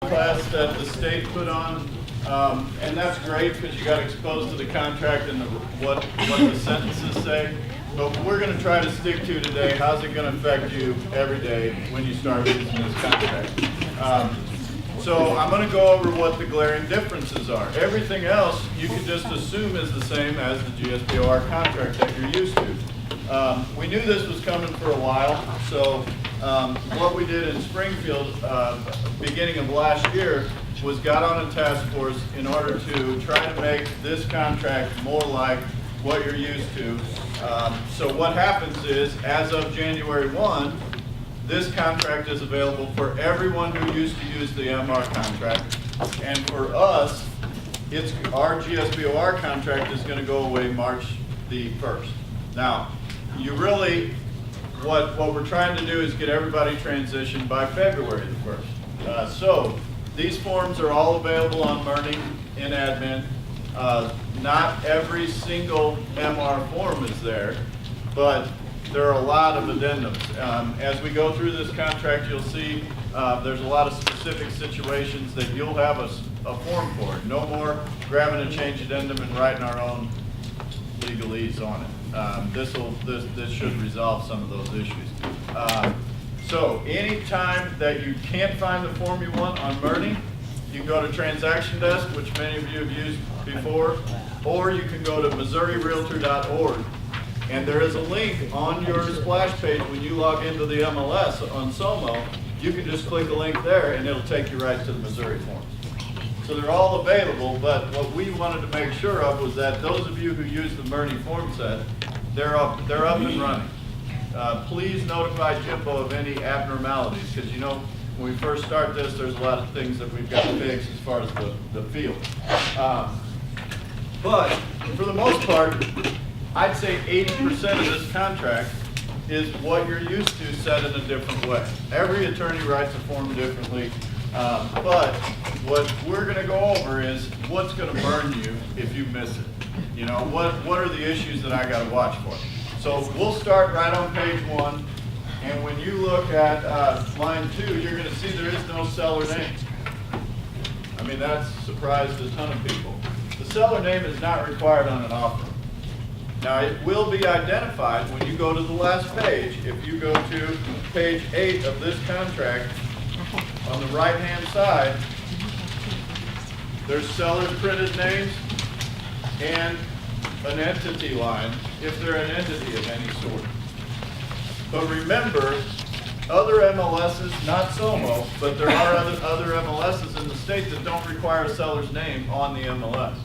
class that the state put on, and that's great because you got exposed to the contract and what the sentences say. But what we're going to try to stick to today, how's it going to affect you every day when you start using this contract? So I'm going to go over what the glaring differences are. Everything else you can just assume is the same as the GSBOR contract that you're used to. We knew this was coming for a while, so what we did in Springfield beginning of last year was got on a task force in order to try to make this contract more like what you're used to. So what happens is, as of January 1, this contract is available for everyone who used to use the MR contract. And for us, our GSBOR contract is going to go away March the 1st. Now, what we're trying to do is get everybody transitioned by February the 1st. So these forms are all available on Learning in admin. Not every single MR form is there, but there are a lot of addendums. As we go through this contract, you'll see there's a lot of specific situations that you'll have a form for. No more grabbing a change addendum and writing our own legalese on it. This should resolve some of those issues. So anytime that you can't find the form you want on Learning, you can go to Transaction Desk, which many of you have used before, or you can go to MissouriRealtor.org. And there is a link on your splash page when you log into the MLS on SOMO. You can just click a link there and it'll take you right to the Missouri forms. So they're all available, but what we wanted to make sure of was that those of you who use the Murney form set, they're up and running. Please notify Jimbo of any abnormalities, because you know when we first start this, there's a lot of things that we've got to fix as far as the field. But for the most part, I'd say 80% of this contract is what you're used to said in a different way. Every attorney writes a form differently, but what we're going to go over is what's going to burn you if you miss it. You know, what are the issues that I got to watch for? So we'll start right on page 1, and when you look at line 2, you're going to see there is no seller name. I mean, that's surprised a ton of people. The seller name is not required on an offer. Now, it will be identified when you go to the last page. If you go to page 8 of this contract, on the right-hand side, there's sellers' printed names and an entity line, if they're an entity of any sort. But remember, other MLSs, not SOMO, but there are other MLSs in the state that don't require a seller's name on the MLS.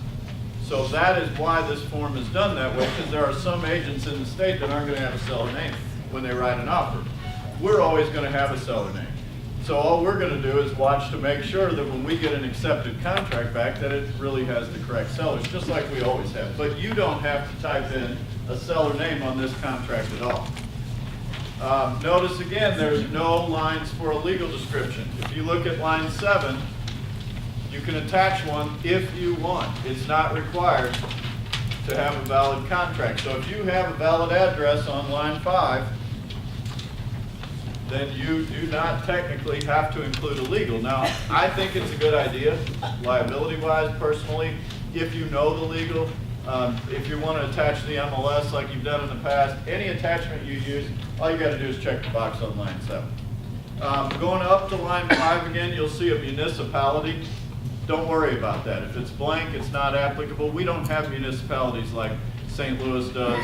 So that is why this form is done that way, because there are some agents in the state that aren't going to have a seller name when they write an offer. We're always going to have a seller name. So all we're going to do is watch to make sure that when we get an accepted contract back that it really has the correct sellers, just like we always have. But you don't have to type in a seller name on this contract at all. Notice again, there's no lines for a legal description. If you look at line 7, you can attach one if you want. It's not required to have a valid contract. So if you have a valid address on line 5, then you do not technically have to include a legal. Now, I think it's a good idea, liability-wise, personally, if you know the legal. If you want to attach the MLS like you've done in the past, any attachment you use, all you got to do is check the box on line 7. Going up to line 5 again, you'll see a municipality. Don't worry about that. If it's blank, it's not applicable. We don't have municipalities like St. Louis does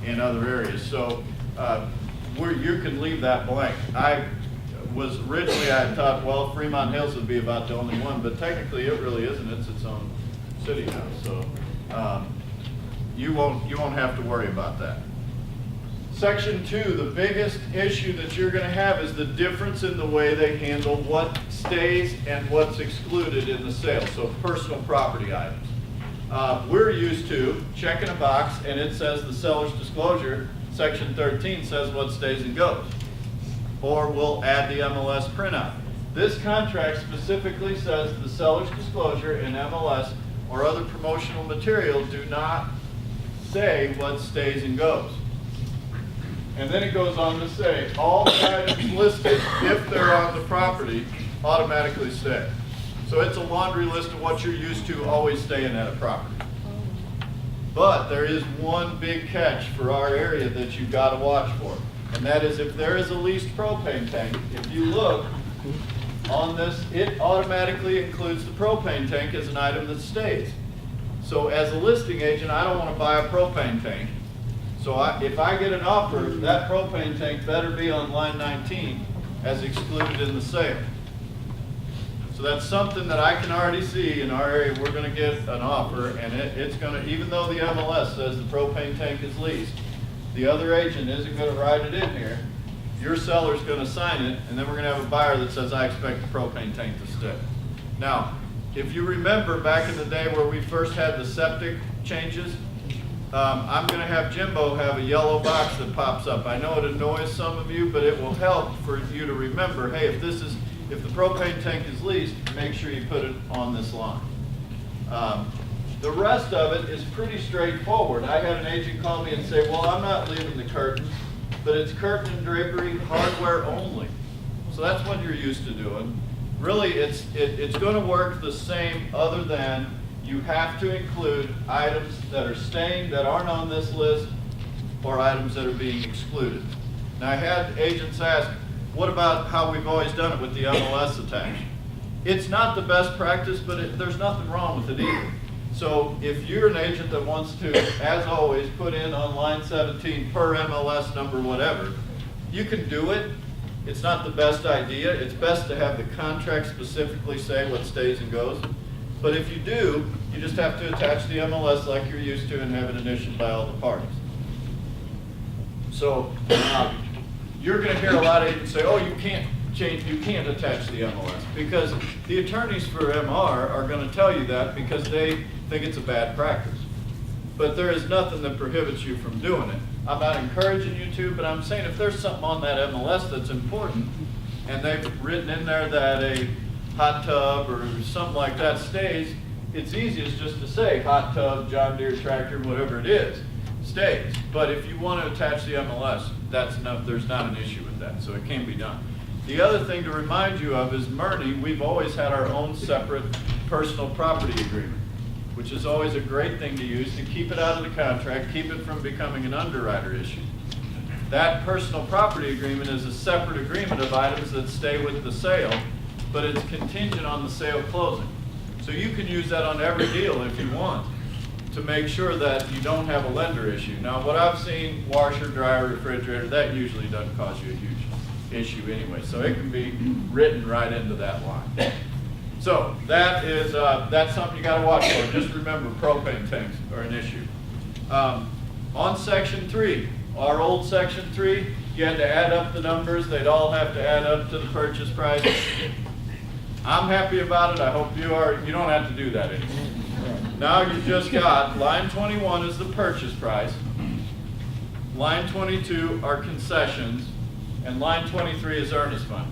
in other areas. So you can leave that blank. I thought, well, Fremont Hills would be about the only one, but technically it really isn't. It's its own city now. So you won't have to worry about that. Section 2, the biggest issue that you're going to have is the difference in the way they handle what stays and what's excluded in the sale, so personal property items. We're used to checking a box and it says the seller's disclosure, section 13 says what stays and goes. Or we'll add the MLS printout. This contract specifically says the seller's disclosure in MLS or other promotional material do not say what stays and goes. And then it goes on to say, all items listed, if they're on the property, automatically stay. So it's a laundry list of what you're used to always staying at a property. But there is one big catch for our area that you've got to watch for. And that is if there is a leased propane tank, if you look on this, it automatically includes the propane tank as an item that stays. So as a listing agent, I don't want to buy a propane tank. So if I get an offer, that propane tank better be on line 19 as excluded in the sale. So that's something that I can already see in our area. We're going to get an offer, and it's going to, even though the MLS says the propane tank is leased, the other agent isn't going to write it in here. Your seller's going to sign it, and then we're going to have a buyer that says, I expect the propane tank to stay. Now, if you remember back in the day where we first had the septic changes, I'm going to have Jimbo have a yellow box that pops up. I know it annoys some of you, but it will help for you to remember, hey, if the propane tank is leased, make sure you put it on this line. The rest of it is pretty straightforward. I had an agent call me and say, well, I'm not leaving the curtains, but it's curtain and drapery hardware only. So that's what you're used to doing. Really, it's going to work the same other than you have to include items that are staying that aren't on this list or items that are being excluded. Now, I had agents ask, what about how we've always done it with the MLS attached? It's not the best practice, but there's nothing wrong with it either. So if you're an agent that wants to, as always, put in on line 17 per MLS number, whatever, you can do it. It's not the best idea. It's best to have the contract specifically say what stays and goes. But if you do, you just have to attach the MLS like you're used to and have it initialed by all the parties. So you're going to hear a lot of agents say, oh, you can't attach the MLS, because the attorneys for MR are going to tell you that because they think it's a bad practice. But there is nothing that prohibits you from doing it. I'm not encouraging you to, but I'm saying if there's something on that MLS that's important, and they've written in there that a hot tub or something like that stays, it's easiest just to say hot tub, John Deere tractor, whatever it is, stays. But if you want to attach the MLS, that's enough. There's not an issue with that, so it can be done. The other thing to remind you of is Murney, we've always had our own separate personal property agreement, which is always a great thing to use to keep it out of the contract, keep it from becoming an underwriter issue. That personal property agreement is a separate agreement of items that stay with the sale, but it's contingent on the sale closing. So you can use that on every deal if you want to make sure that you don't have a lender issue. Now, what I've seen, washer, dryer, refrigerator, that usually doesn't cause you a huge issue anyway. So it can be written right into that line. So that's something you got to watch for. Just remember, propane tanks are an issue. On section 3, our old section 3, you had to add up the numbers. They'd all have to add up to the purchase price. I'm happy about it. I hope you are. You don't have to do that anymore. Now you just got line 21 is the purchase price. Line 22 are concessions, and line 23 is earnest money.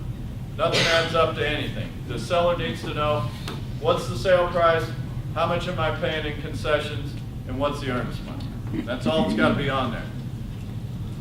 Nothing adds up to anything. The seller needs to know what's the sale price, how much am I paying in concessions, and what's the earnest money. That's all that's got to be on there.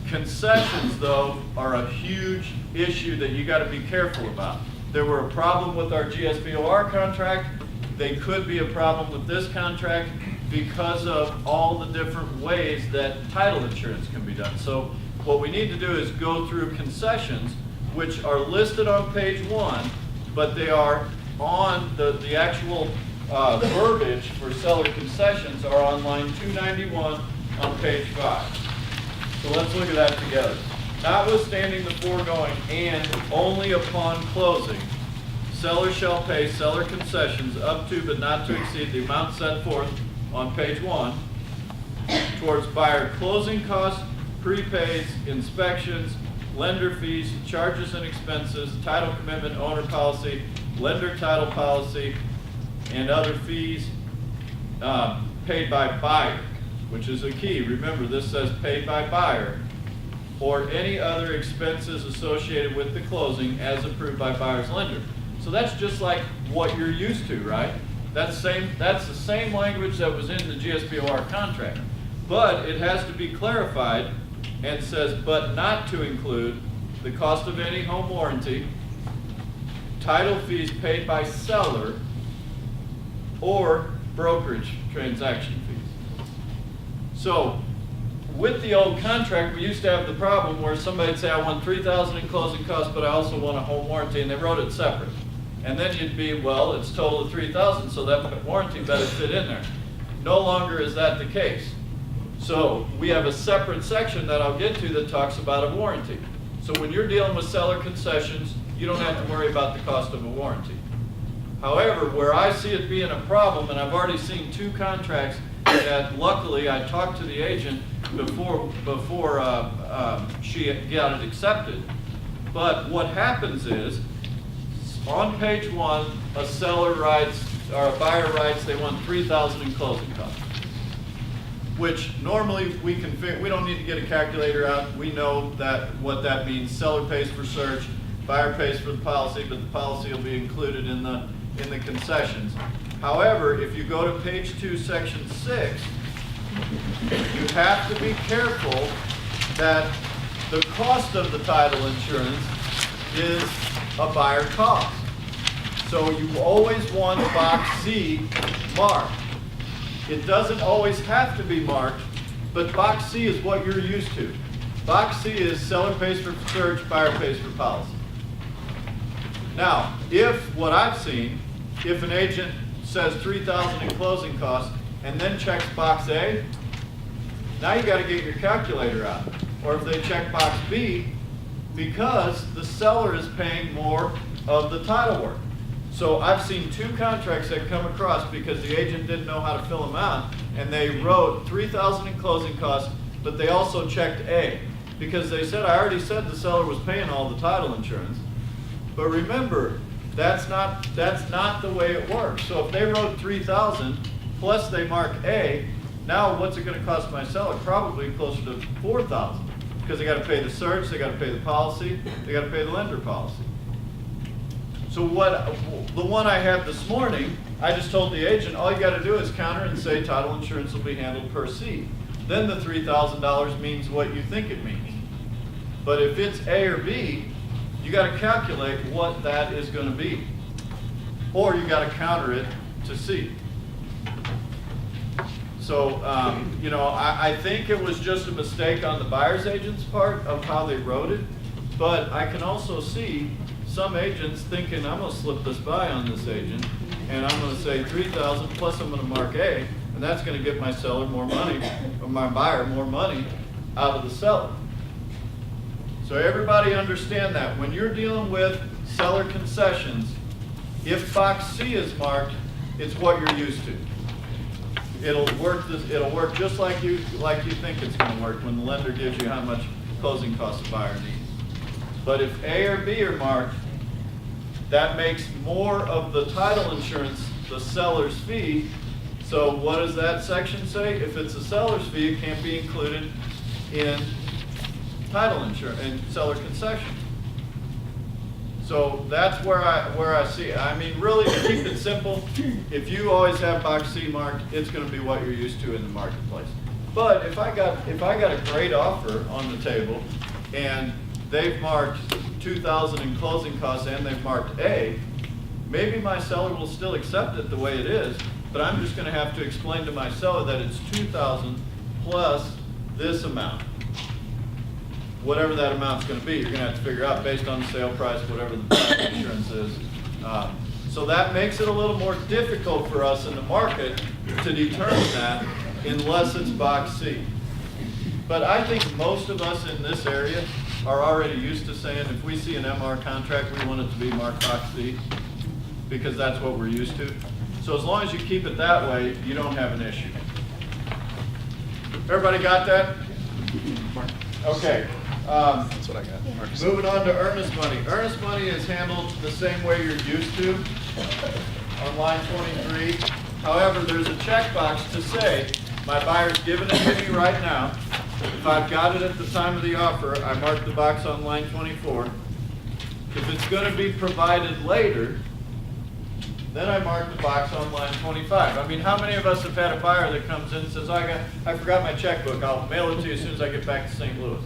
Concessions, though, are a huge issue that you got to be careful about. There were a problem with our GSBOR contract. They could be a problem with this contract because of all the different ways that title insurance can be done. So what we need to do is go through concessions, which are listed on page 1, but they are on the actual verbiage for seller concessions are on line 291 on page 5. So let's look at that together. Notwithstanding the foregoing, and only upon closing, seller shall pay seller concessions up to but not to exceed the amount set forth on page 1 towards buyer closing costs, prepays, inspections, lender fees, charges and expenses, title commitment, owner policy, lender title policy, and other fees paid by buyer, which is a key. Remember, this says paid by buyer, or any other expenses associated with the closing as approved by buyer's lender. So that's just like what you're used to, right? That's the same language that was in the GSBOR contract. But it has to be clarified and says, but not to include the cost of any home warranty, title fees paid by seller or brokerage transaction fees. So with the old contract, we used to have the problem where somebody'd say, I want $3,000 in closing costs, but I also want a home warranty, and they wrote it separate. And then you'd be, well, it's total of $3,000, so that warranty better fit in there. No longer is that the case. So we have a separate section that I'll get to that talks about a warranty. So when you're dealing with seller concessions, you don't have to worry about the cost of a warranty. However, where I see it being a problem, and I've already seen 2 contracts that luckily I talked to the agent before she got it accepted. But what happens is, on page 1, a seller writes, or a buyer writes, they want $3,000 in closing costs. Which normally we can figure, we don't need to get a calculator out. We know that what that means. Seller pays for search, buyer pays for the policy, but the policy will be included in the concessions. However, if you go to page 2, section 6, you have to be careful that the cost of the title insurance is a buyer cost. So you always want box C marked. It doesn't always have to be marked, but box C is what you're used to. Box C is seller pays for search, buyer pays for policy. Now, if what I've seen, if an agent says $3,000 in closing costs and then checks box A, now you got to get your calculator out. Or if they check box B, because the seller is paying more of the title work. So I've seen 2 contracts that come across because the agent didn't know how to fill them out, and they wrote $3,000 in closing costs, but they also checked A, because they said, I already said the seller was paying all the title insurance. But remember, that's not the way it works. So if they wrote $3,000 plus they mark A, now what's it going to cost my seller? Probably closer to $4,000, because they got to pay the search, they got to pay the policy, they got to pay the lender policy. So the one I had this morning, I just told the agent, all you got to do is counter and say title insurance will be handled per C. Then the $3,000 means what you think it means. But if it's A or B, you got to calculate what that is going to be. Or you got to counter it to C. So, I think it was just a mistake on the buyer's agent's part of how they wrote it. But I can also see some agents thinking, I'm going to slip this by on this agent, and I'm going to say $3,000 plus I'm going to mark A, and that's going to get my seller more money, or my buyer more money out of the seller. So everybody understand that. When you're dealing with seller concessions, if box C is marked, it's what you're used to. It'll work just like you think it's going to work when the lender gives you how much closing costs the buyer needs. But if A or B are marked, that makes more of the title insurance the seller's fee. So what does that section say? If it's a seller's fee, it can't be included in title insurance and seller concession. So that's where I see it. I mean, really, to keep it simple, if you always have box C marked, it's going to be what you're used to in the marketplace. But if I got a great offer on the table and they've marked $2,000 in closing costs and they've marked A, maybe my seller will still accept it the way it is, but I'm just going to have to explain to my seller that it's $2,000 plus this amount. Whatever that amount's going to be, you're going to have to figure out based on the sale price, whatever the title insurance is. So that makes it a little more difficult for us in the market to determine that unless it's box C. But I think most of us in this area are already used to saying if we see an MR contract, we want it to be marked box C because that's what we're used to. So as long as you keep it that way, you don't have an issue. Everybody got that? Okay. That's what I got. Marcus. Moving on to earnest money. Earnest money is handled the same way you're used to on line 23. However, there's a checkbox to say, my buyer's giving it to me right now. If I've got it at the time of the offer, I mark the box on line 24. If it's going to be provided later, then I mark the box on line 25. I mean, how many of us have had a buyer that comes in and says, I forgot my checkbook, I'll mail it to you as soon as I get back to St. Louis.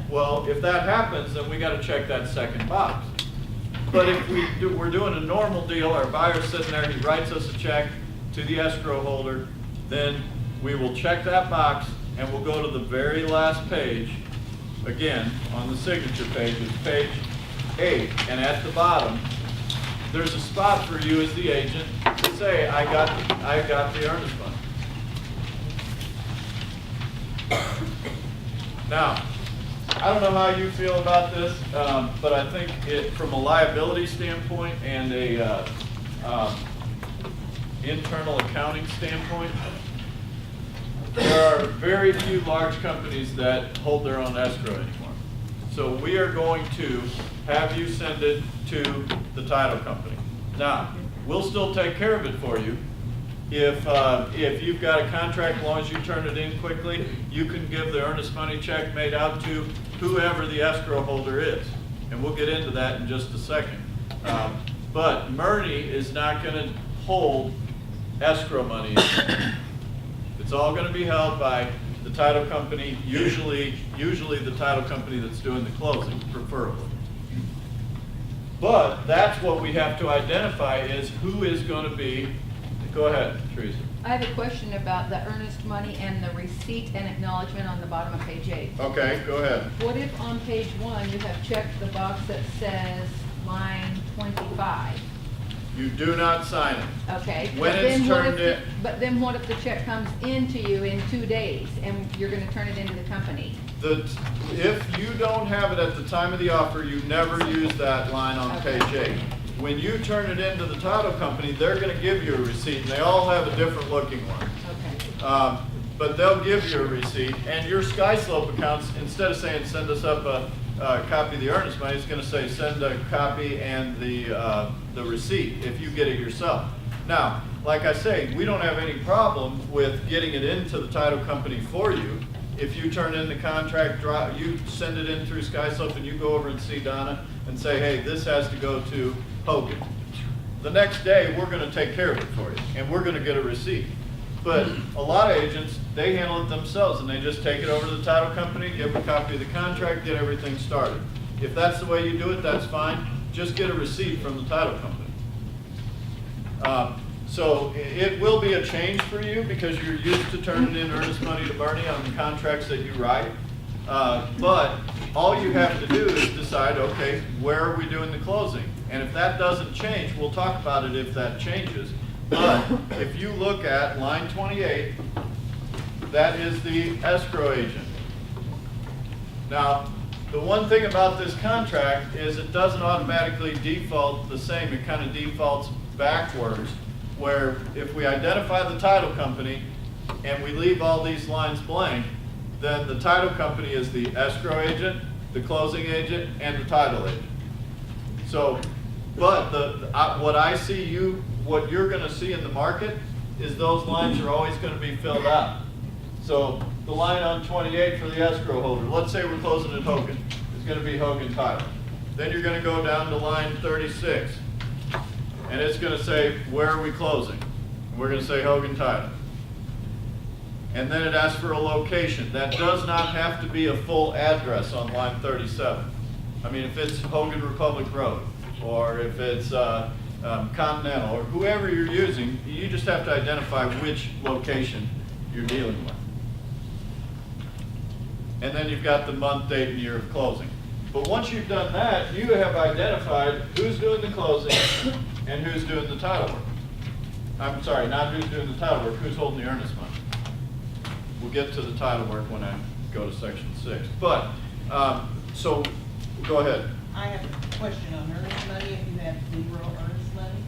Well, if that happens, then we got to check that second box. But if we're doing a normal deal, our buyer's sitting there, he writes us a check to the escrow holder, then we will check that box and we'll go to the very last page, again, on the signature page, it's page 8, and at the bottom, there's a spot for you as the agent to say, I got the earnest money. Now, I don't know how you feel about this, but I think from a liability standpoint and a internal accounting standpoint, there are very few large companies that hold their own escrow anymore. So we are going to have you send it to the title company. Now, we'll still take care of it for you. If you've got a contract, as long as you turn it in quickly, you can give the earnest money check made out to whoever the escrow holder is. And we'll get into that in just a second. But Murney is not going to hold escrow money. It's all going to be held by the title company, usually the title company that's doing the closing, preferably. But that's what we have to identify is who is going to be. Go ahead, Teresa. I have a question about the earnest money and the receipt and acknowledgement on the bottom of page 8. Okay, go ahead. What if on page 1 you have checked the box that says line 25? You do not sign it. Okay. When but it's then what turned if in. But then what if the check comes into you in 2 days and you're going to turn it into the company? If you don't have it at the time of the offer, you never use that line on Okay. page 8. When you turn it into the title company, they're going to give you a receipt, and they all have a different looking one. Okay. But they'll give you a receipt, and your SkySlope accounts, instead of saying send us up a copy of the earnest money, it's going to say send a copy and the receipt if you get it yourself. Now, like I say, we don't have any problem with getting it into the title company for you. If you turn in the contract, you send it in through SkySlope, and you go over and see Donna and say, hey, this has to go to Hogan. The next day, we're going to take care of it for you, and we're going to get a receipt. But a lot of agents, they handle it themselves, and they just take it over to the title company, give a copy of the contract, get everything started. If that's the way you do it, that's fine. Just get a receipt from the title company. So it will be a change for you because you're used to turning in earnest money to Bernie on the contracts that you write. But all you have to do is decide, okay, where are we doing the closing? And if that doesn't change, we'll talk about it if that changes. But if you look at line 28, that is the escrow agent. Now, the one thing about this contract is it doesn't automatically default the same. It kind of defaults backwards, where if we identify the title company and we leave all these lines blank, then the title company is the escrow agent, the closing agent, and the title agent. So, but what I see what you're going to see in the market is those lines are always going to be filled out. So the line on 28 for the escrow holder, let's say we're closing at Hogan, is going to be Hogan Title. Then you're going to go down to line 36, and it's going to say, where are we closing? And we're going to say Hogan Title. And then it asks for a location. That does not have to be a full address on line 37. I mean, if it's Hogan Republic Road, or if it's Continental, or whoever you're using, you just have to identify which location you're dealing with. And then you've got the month, date, and year of closing. But once you've done that, you have identified who's doing the closing and who's doing the title work. I'm sorry, not who's doing the title work, who's holding the earnest money. We'll get to the title work when I go to section 6. But, so, go ahead. I have a question on earnest money. If you have 0 earnest money,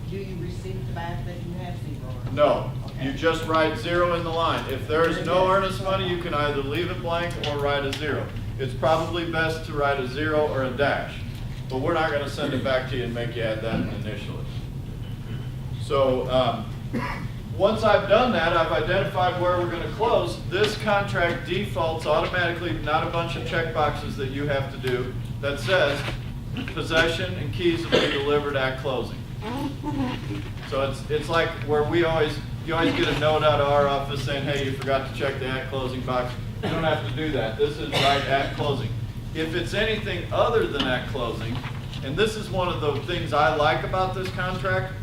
do you receive the back that you have 0 earnest money? No, Okay. you just write 0 in the line. If there is no earnest money, you can either leave it blank or write a 0. It's probably best to write a 0 or a dash, but we're not going to send it back to you and make you add that initially. So once I've done that, I've identified where we're going to close. This contract defaults automatically, not a bunch of check boxes that you have to do, that says possession and keys will be delivered at closing. So it's like where you always get a note out of our office saying, hey, you forgot to check the at closing box. You don't have to do that. This is right at closing. If it's anything other than at closing, and this is one of the things I like about this contract,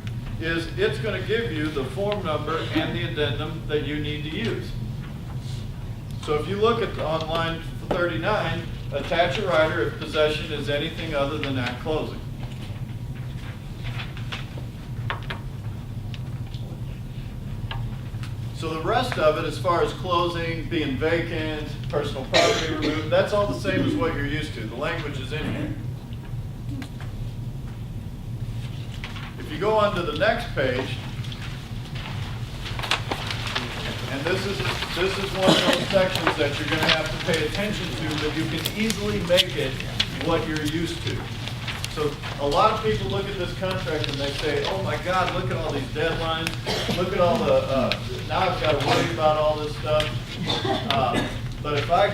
is it's gonna give you the form number and the addendum that you need to use. So if you look at on line 39, attach a rider if possession is anything other than at closing. So the rest of it, as far as closing, being vacant, personal property removed, that's all the same as what you're used to. The language is in here. If you go on to the next page, and this is one of those sections that you're going to have to pay attention to, but you can easily make it what you're used to. So a lot of people look at this contract and they say, oh my God, look at all these deadlines, look at all the, now I've got to worry about all this stuff. But if I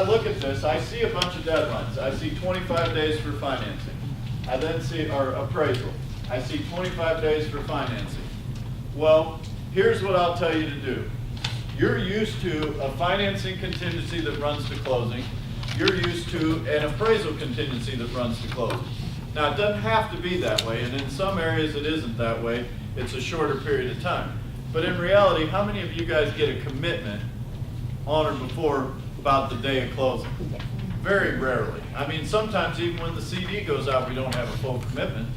look at this, I see a bunch of deadlines. I see 25 days for financing. I then see, or appraisal. I see 25 days for financing. Well, here's what I'll tell you to do. You're used to a financing contingency that runs to closing. You're used to an appraisal contingency that runs to closing. Now, it doesn't have to be that way, and in some areas it isn't that way. It's a shorter period of time. But in reality, how many of you guys get a commitment on or before about the day of closing? Very rarely. I mean, sometimes even when the CD goes out, we don't have a full commitment.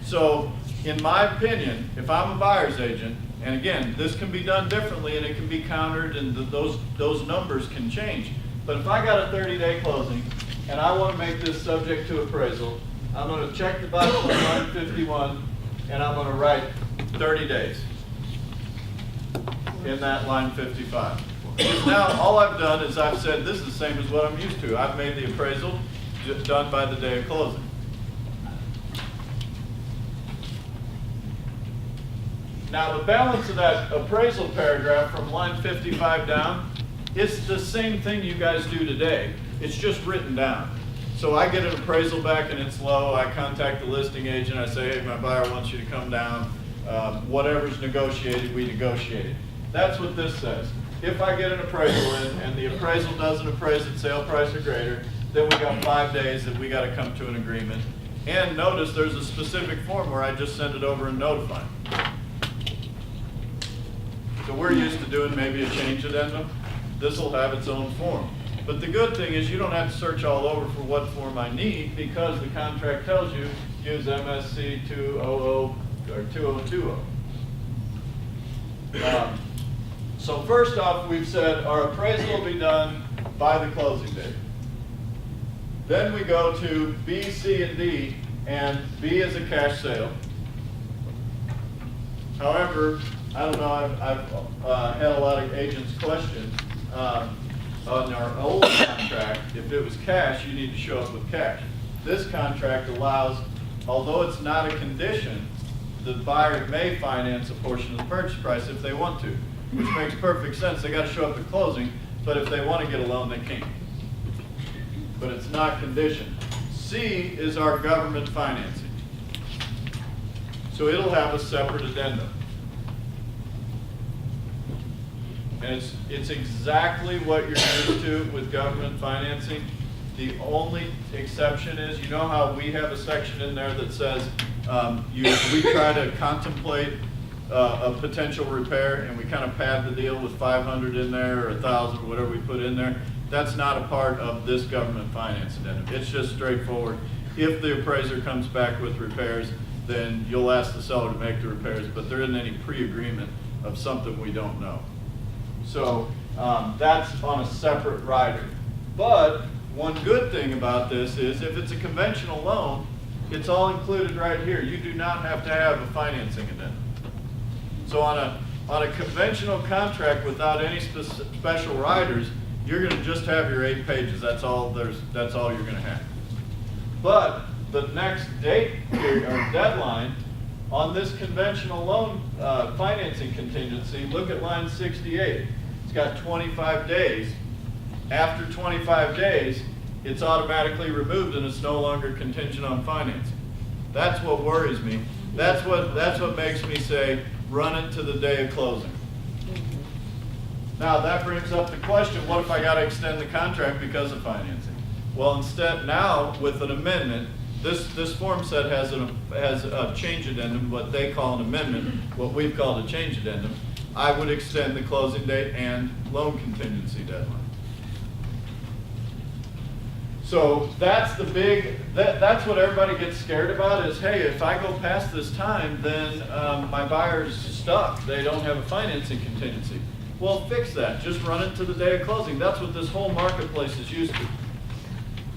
So, in my opinion, if I'm a buyer's agent, and again, this can be done differently and it can be countered and those numbers can change. But if I got a 30-day closing and I want to make this subject to appraisal, I'm going to check the box on line 51 and I'm going to write 30 days in that line 55. Because now all I've done is I've said this is the same as what I'm used to. I've made the appraisal done by the day of closing. Now the balance of that appraisal paragraph from line 55 down, it's the same thing you guys do today. It's just written down. So I get an appraisal back and it's low. I contact the listing agent. I say, hey, my buyer wants you to come down. Whatever's negotiated, we negotiated. That's what this says. If I get an appraisal in and the appraisal doesn't appraise at sale price or greater, then we got 5 days that we got to come to an agreement. And notice there's a specific form where I just send it over and notify them. So we're used to doing maybe a change addendum. This will have its own form. But the good thing is you don't have to search all over for what form I need because the contract tells you use MSC 200 or 2020. So first off, we've said our appraisal will be done by the closing date. Then we go to B, C, and D, and B is a cash sale. However, I don't know, I've had a lot of agents question, on our old contract, if it was cash, you need to show up with cash. This contract allows, although it's not a condition, the buyer may finance a portion of the purchase price if they want to, which makes perfect sense. They gotta show up at closing, but if they wanna get a loan, they can. But it's not conditioned. C is our government financing. So it'll have a separate addendum. And it's exactly what you're used to with government financing. The only exception is, you know how we have a section in there that says we try to contemplate a potential repair and we kind of pad the deal with 500 in there or 1,000 or whatever we put in there. That's not a part of this government finance addendum. It's just straightforward. If the appraiser comes back with repairs, then you'll ask the seller to make the repairs, but there isn't any pre-agreement of something we don't know. So that's on a separate rider. But one good thing about this is if it's a conventional loan, it's all included right here. You do not have to have a financing addendum. So on a conventional contract without any special riders, you're going to just have your 8 pages. That's all you're going to have. But the next date period or deadline on this conventional loan financing contingency, look at line 68. It's got 25 days. After 25 days, it's automatically removed and it's no longer contingent on financing. That's what worries me. That's what makes me say, run it to the day of closing. Now that brings up the question, what if I got to extend the contract because of financing? Well, instead, now with an amendment, this form set has a change addendum, what they call an amendment, what we've called a change addendum. I would extend the closing date and loan contingency deadline. So that's the big, that's what everybody gets scared about is, hey, if I go past this time, then my buyer's stuck. They don't have a financing contingency. Well, fix that. Just run it to the day of closing. That's what this whole marketplace is used to.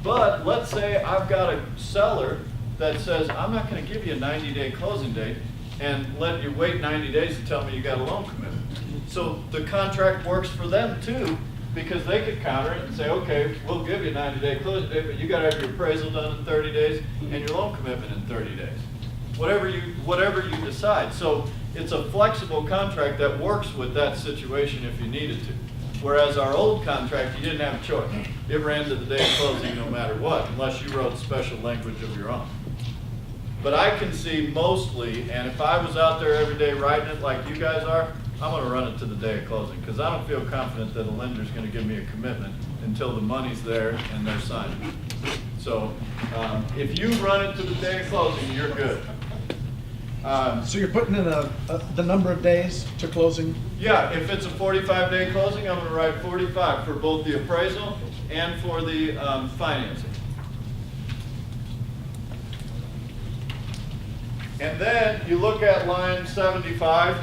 But let's say I've got a seller that says, I'm not going to give you a 90-day closing date and let you wait 90 days to tell me you got a loan commitment. So the contract works for them too, because they could counter it and say, okay, we'll give you a 90-day closing date, but you got to have your appraisal done in 30 days and your loan commitment in 30 days. Whatever you decide. So it's a flexible contract that works with that situation if you needed to. Whereas our old contract, you didn't have a choice. It ran to the day of closing no matter what, unless you wrote special language of your own. But I can see mostly, and if I was out there every day writing it like you guys are, I'm gonna run it to the day of closing, because I don't feel confident that a lender's gonna give me a commitment until the money's there and they're signing. So, if you run it to the day of closing, you're good. So you're putting in the number of days to closing? Yeah, if it's a 45-day closing, I'm gonna write 45 for both the appraisal and for the financing. And then you look at line 75.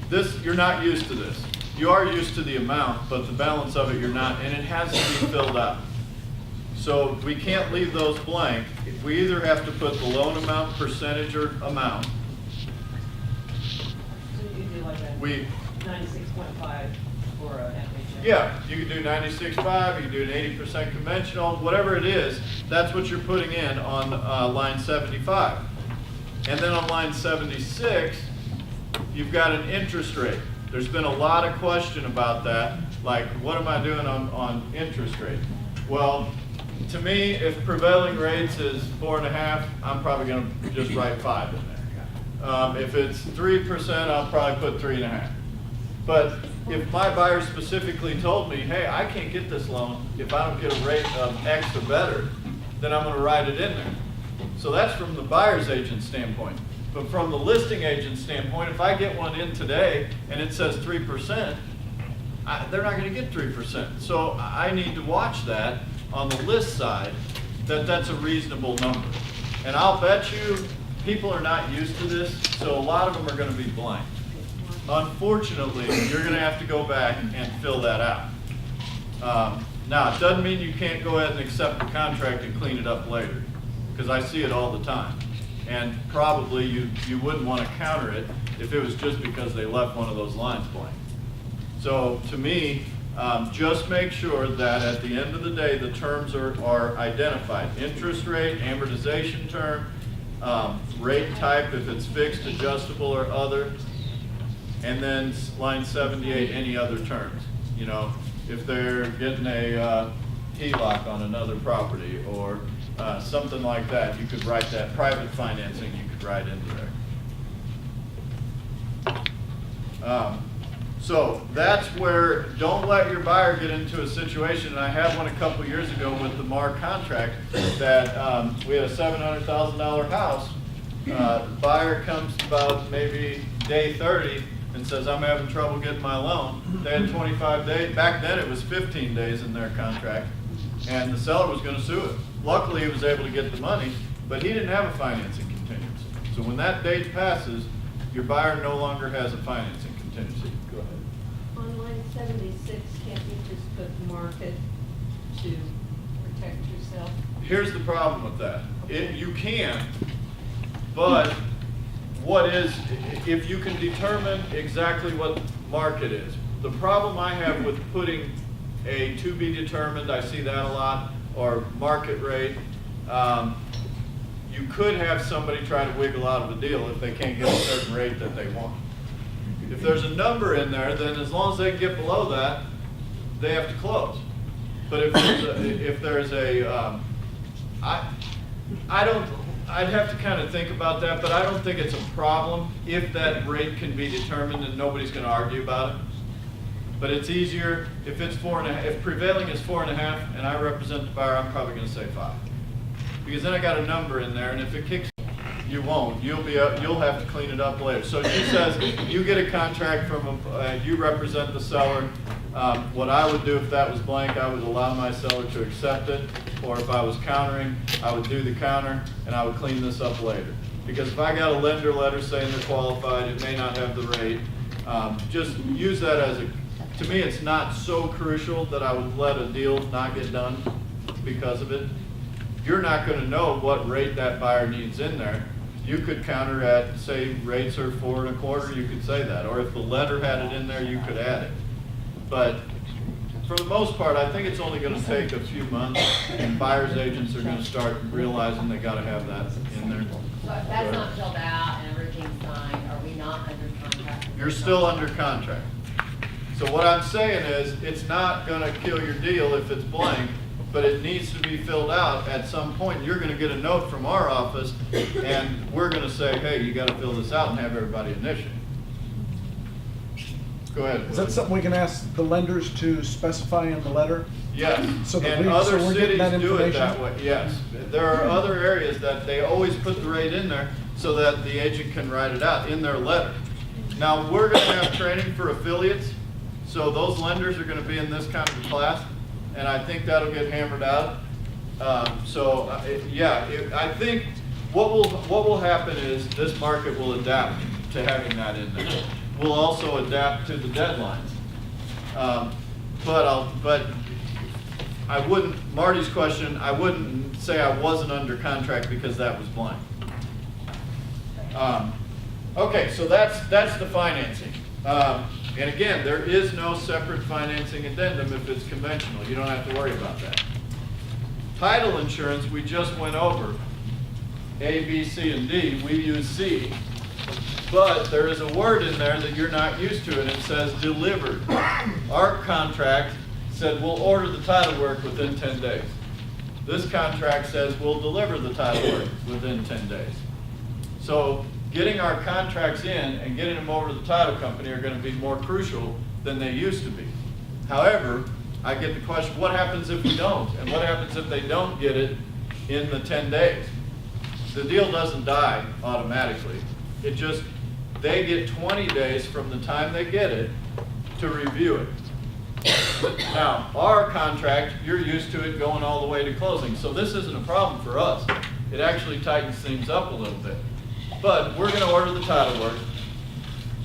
This, you're not used to this. You are used to the amount, but the balance of it you're not, and it has to be filled out. So we can't leave those blank. We either have to put the loan amount, percentage, or amount. So you do like a We, 96.5 for an FHA? yeah, you can do 96.5, you can do an 80% conventional, whatever it is, that's what you're putting in on line 75. And then on line 76, you've got an interest rate. There's been a lot of question about that, like what am I doing on interest rate? Well, to me, if prevailing rates is 4.5, I'm probably gonna just write 5 in there. If it's 3%, I'll probably put 3.5. But if my buyer specifically told me, hey, I can't get this loan if I don't get a rate of X or better, then I'm gonna write it in there. So that's from the buyer's agent standpoint. But from the listing agent standpoint, if I get one in today and it says 3%, they're not gonna get 3%. So I need to watch that on the list side, that's a reasonable number. And I'll bet you people are not used to this, so a lot of them are gonna be blank. Unfortunately, you're gonna have to go back and fill that out. Now, it doesn't mean you can't go ahead and accept the contract and clean it up later, because I see it all the time. And probably you wouldn't want to counter it if it was just because they left one of those lines blank. So to me, just make sure that at the end of the day, the terms are identified. Interest rate, amortization term, rate type, if it's fixed, adjustable, or other. And then line 78, any other terms. You know, if they're getting a HELOC on another property or something like that, you could write that. Private financing, you could write into there. So that's where, don't let your buyer get into a situation, and I had one a couple years ago with the MAR contract, that we had a $700,000 house. Buyer comes about maybe day 30 and says, I'm having trouble getting my loan. They had 25 days, back then it was 15 days in their contract, and the seller was gonna sue it. Luckily, he was able to get the money, but he didn't have a financing contingency. So when that date passes, your buyer no longer has a financing contingency. Go ahead. On line 76, can't you just put market to protect yourself? Here's the problem with that. You can, but what is, if you can determine exactly what market is. The problem I have with putting a to be determined, I see that a lot, or market rate, you could have somebody try to wiggle out of a deal if they can't get a certain rate that they want. If there's a number in there, then as long as they get below that, they have to close. But if there's I'd have to kind of think about that, but I don't think it's a problem if that rate can be determined and nobody's going to argue about it. But it's easier, if it's 4.5, if prevailing is 4.5 and I represent the buyer, I'm probably gonna say 5. Because then I got a number in there, and if it kicks, you won't. You'll have to clean it up later. So she says, you get a contract from, you represent the seller. What I would do if that was blank, I would allow my seller to accept it. Or if I was countering, I would do the counter, and I would clean this up later. Because if I got a lender letter saying they're qualified, it may not have the rate. Just use that as to me, it's not so crucial that I would let a deal not get done because of it. You're not gonna know what rate that buyer needs in there. You could counter at, say, rates are 4.25, you could say that. Or if the letter had it in there, you could add it. But for the most part, I think it's only gonna take a few months, and buyer's agents are gonna start realizing they gotta have that in there. So if that's not filled out and everything's signed, are we not under contract? You're still under contract. So what I'm saying is, it's not gonna kill your deal if it's blank, but it needs to be filled out at some point. You're gonna get a note from our office, and we're gonna say, hey, you gotta fill this out and have everybody initial. Go ahead. Is that something we can ask the lenders to specify in the letter? Yes, So that and we- other so we're getting cities that do it information? that way, yes. There are other areas that they always put the rate in there so that the agent can write it out in their letter. Now, we're gonna have training for affiliates, so those lenders are gonna be in this kind of a class, and I think that'll get hammered out. I think what will happen is this market will adapt to having that in there. We'll also adapt to the deadlines. But I wouldn't, Marty's question, I wouldn't say I wasn't under contract because that was blank. Okay, so that's the financing. And again, there is no separate financing addendum if it's conventional. You don't have to worry about that. Title insurance, we just went over. A, B, C, and D, we use C. But there is a word in there that you're not used to, and it says delivered. Our contract said we'll order the title work within 10 days. This contract says we'll deliver the title work within 10 days. So getting our contracts in and getting them over to the title company are gonna be more crucial than they used to be. However, I get the question, what happens if we don't? And what happens if they don't get it in the 10 days? The deal doesn't die automatically. It just, they get 20 days from the time they get it to review it. Now, our contract, you're used to it going all the way to closing, so this isn't a problem for us. It actually tightens things up a little bit. But we're gonna order the title work.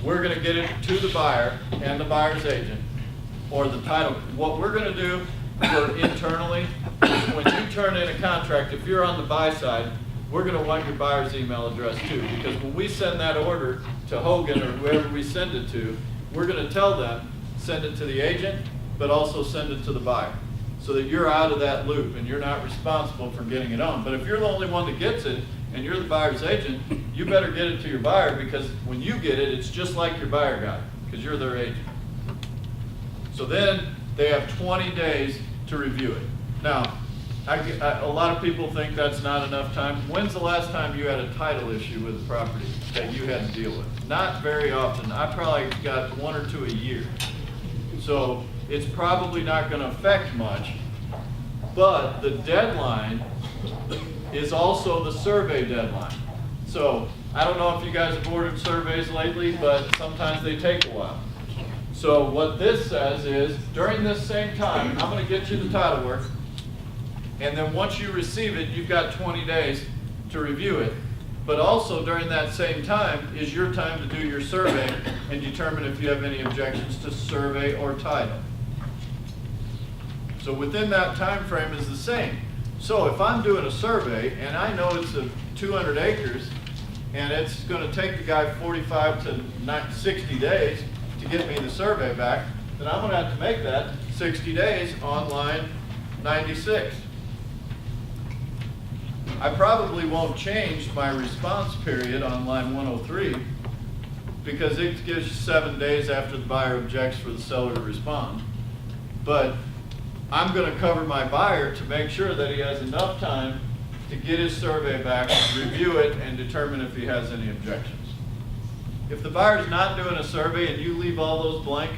We're gonna get it to the buyer and the buyer's agent, or the title. What we're gonna do for internally, is when you turn in a contract, if you're on the buy side, we're gonna want your buyer's email address too, because when we send that order to Hogan or whoever we send it to, we're gonna tell them, send it to the agent, but also send it to the buyer, so that you're out of that loop and you're not responsible for getting it on. But if you're the only one that gets it, and you're the buyer's agent, you better get it to your buyer, because when you get it, it's just like your buyer got it, because you're their agent. So then, they have 20 days to review it. Now, a lot of people think that's not enough time. When's the last time you had a title issue with a property that you had to deal with? Not very often. I probably got 1 or 2 a year. So it's probably not gonna affect much, but the deadline is also the survey deadline. So I don't know if you guys have ordered surveys lately, but sometimes they take a while. So what this says is, during this same time, I'm gonna get you the title work, and then once you receive it, you've got 20 days to review it. But also during that same time is your time to do your survey and determine if you have any objections to survey or title. So within that time frame is the same. So if I'm doing a survey and I know it's 200 acres and it's gonna take the guy 45 to 60 days to get me the survey back, then I'm gonna have to make that 60 days on line 96. I probably won't change my response period on line 103 because it gives you 7 days after the buyer objects for the seller to respond. But I'm gonna cover my buyer to make sure that he has enough time to get his survey back, review it, and determine if he has any objections. If the buyer's not doing a survey and you leave all those blank,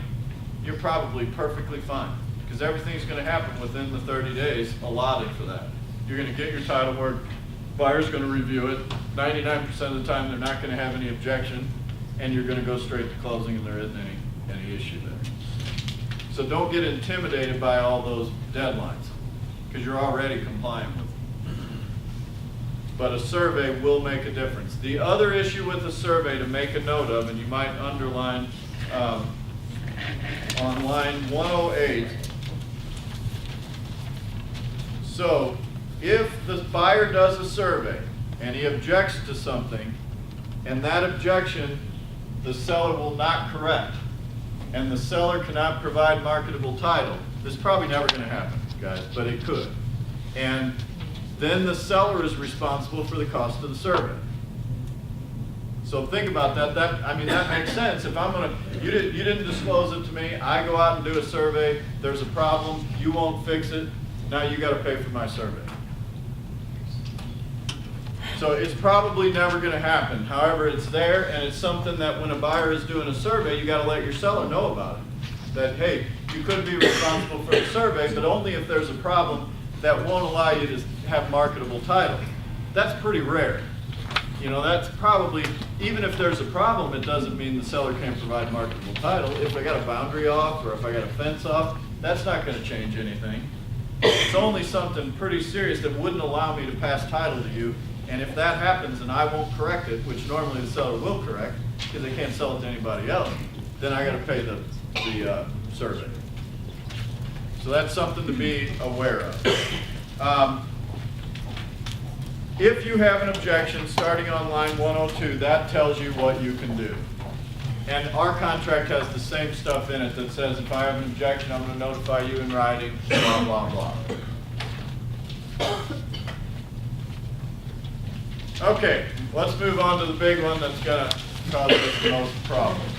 you're probably perfectly fine, because everything's gonna happen within the 30 days allotted for that. You're gonna get your title work, buyer's gonna review it, 99% of the time, they're not gonna have any objection, and you're gonna go straight to closing, and there isn't any issue there. So don't get intimidated by all those deadlines, because you're already compliant with them. But a survey will make a difference. The other issue with a survey to make a note of, and you might underline on line 108. So if the buyer does a survey and he objects to something, and that objection the seller will not correct, and the seller cannot provide marketable title, this is probably never going to happen, guys, but it could. And then the seller is responsible for the cost of the survey. So think about that. That makes sense. If I'm gonna, you didn't disclose it to me, I go out and do a survey, there's a problem, you won't fix it, now you gotta pay for my survey. So it's probably never gonna happen. However, it's there, and it's something that when a buyer is doing a survey, you gotta let your seller know about it. That, hey, you could be responsible for the survey, but only if there's a problem that won't allow you to have marketable title. That's pretty rare. You know, that's probably, even if there's a problem, it doesn't mean the seller can't provide marketable title. If I got a boundary off, or if I got a fence off, that's not gonna change anything. It's only something pretty serious that wouldn't allow me to pass title to you, and if that happens and I won't correct it, which normally the seller will correct, because they can't sell it to anybody else, then I gotta pay the survey. So that's something to be aware of. If you have an objection, starting on line 102, that tells you what you can do. And our contract has the same stuff in it that says if I have an objection, I'm going to notify you in writing, blah, blah, blah. Okay, let's move on to the big one that's going to cause us the most problems.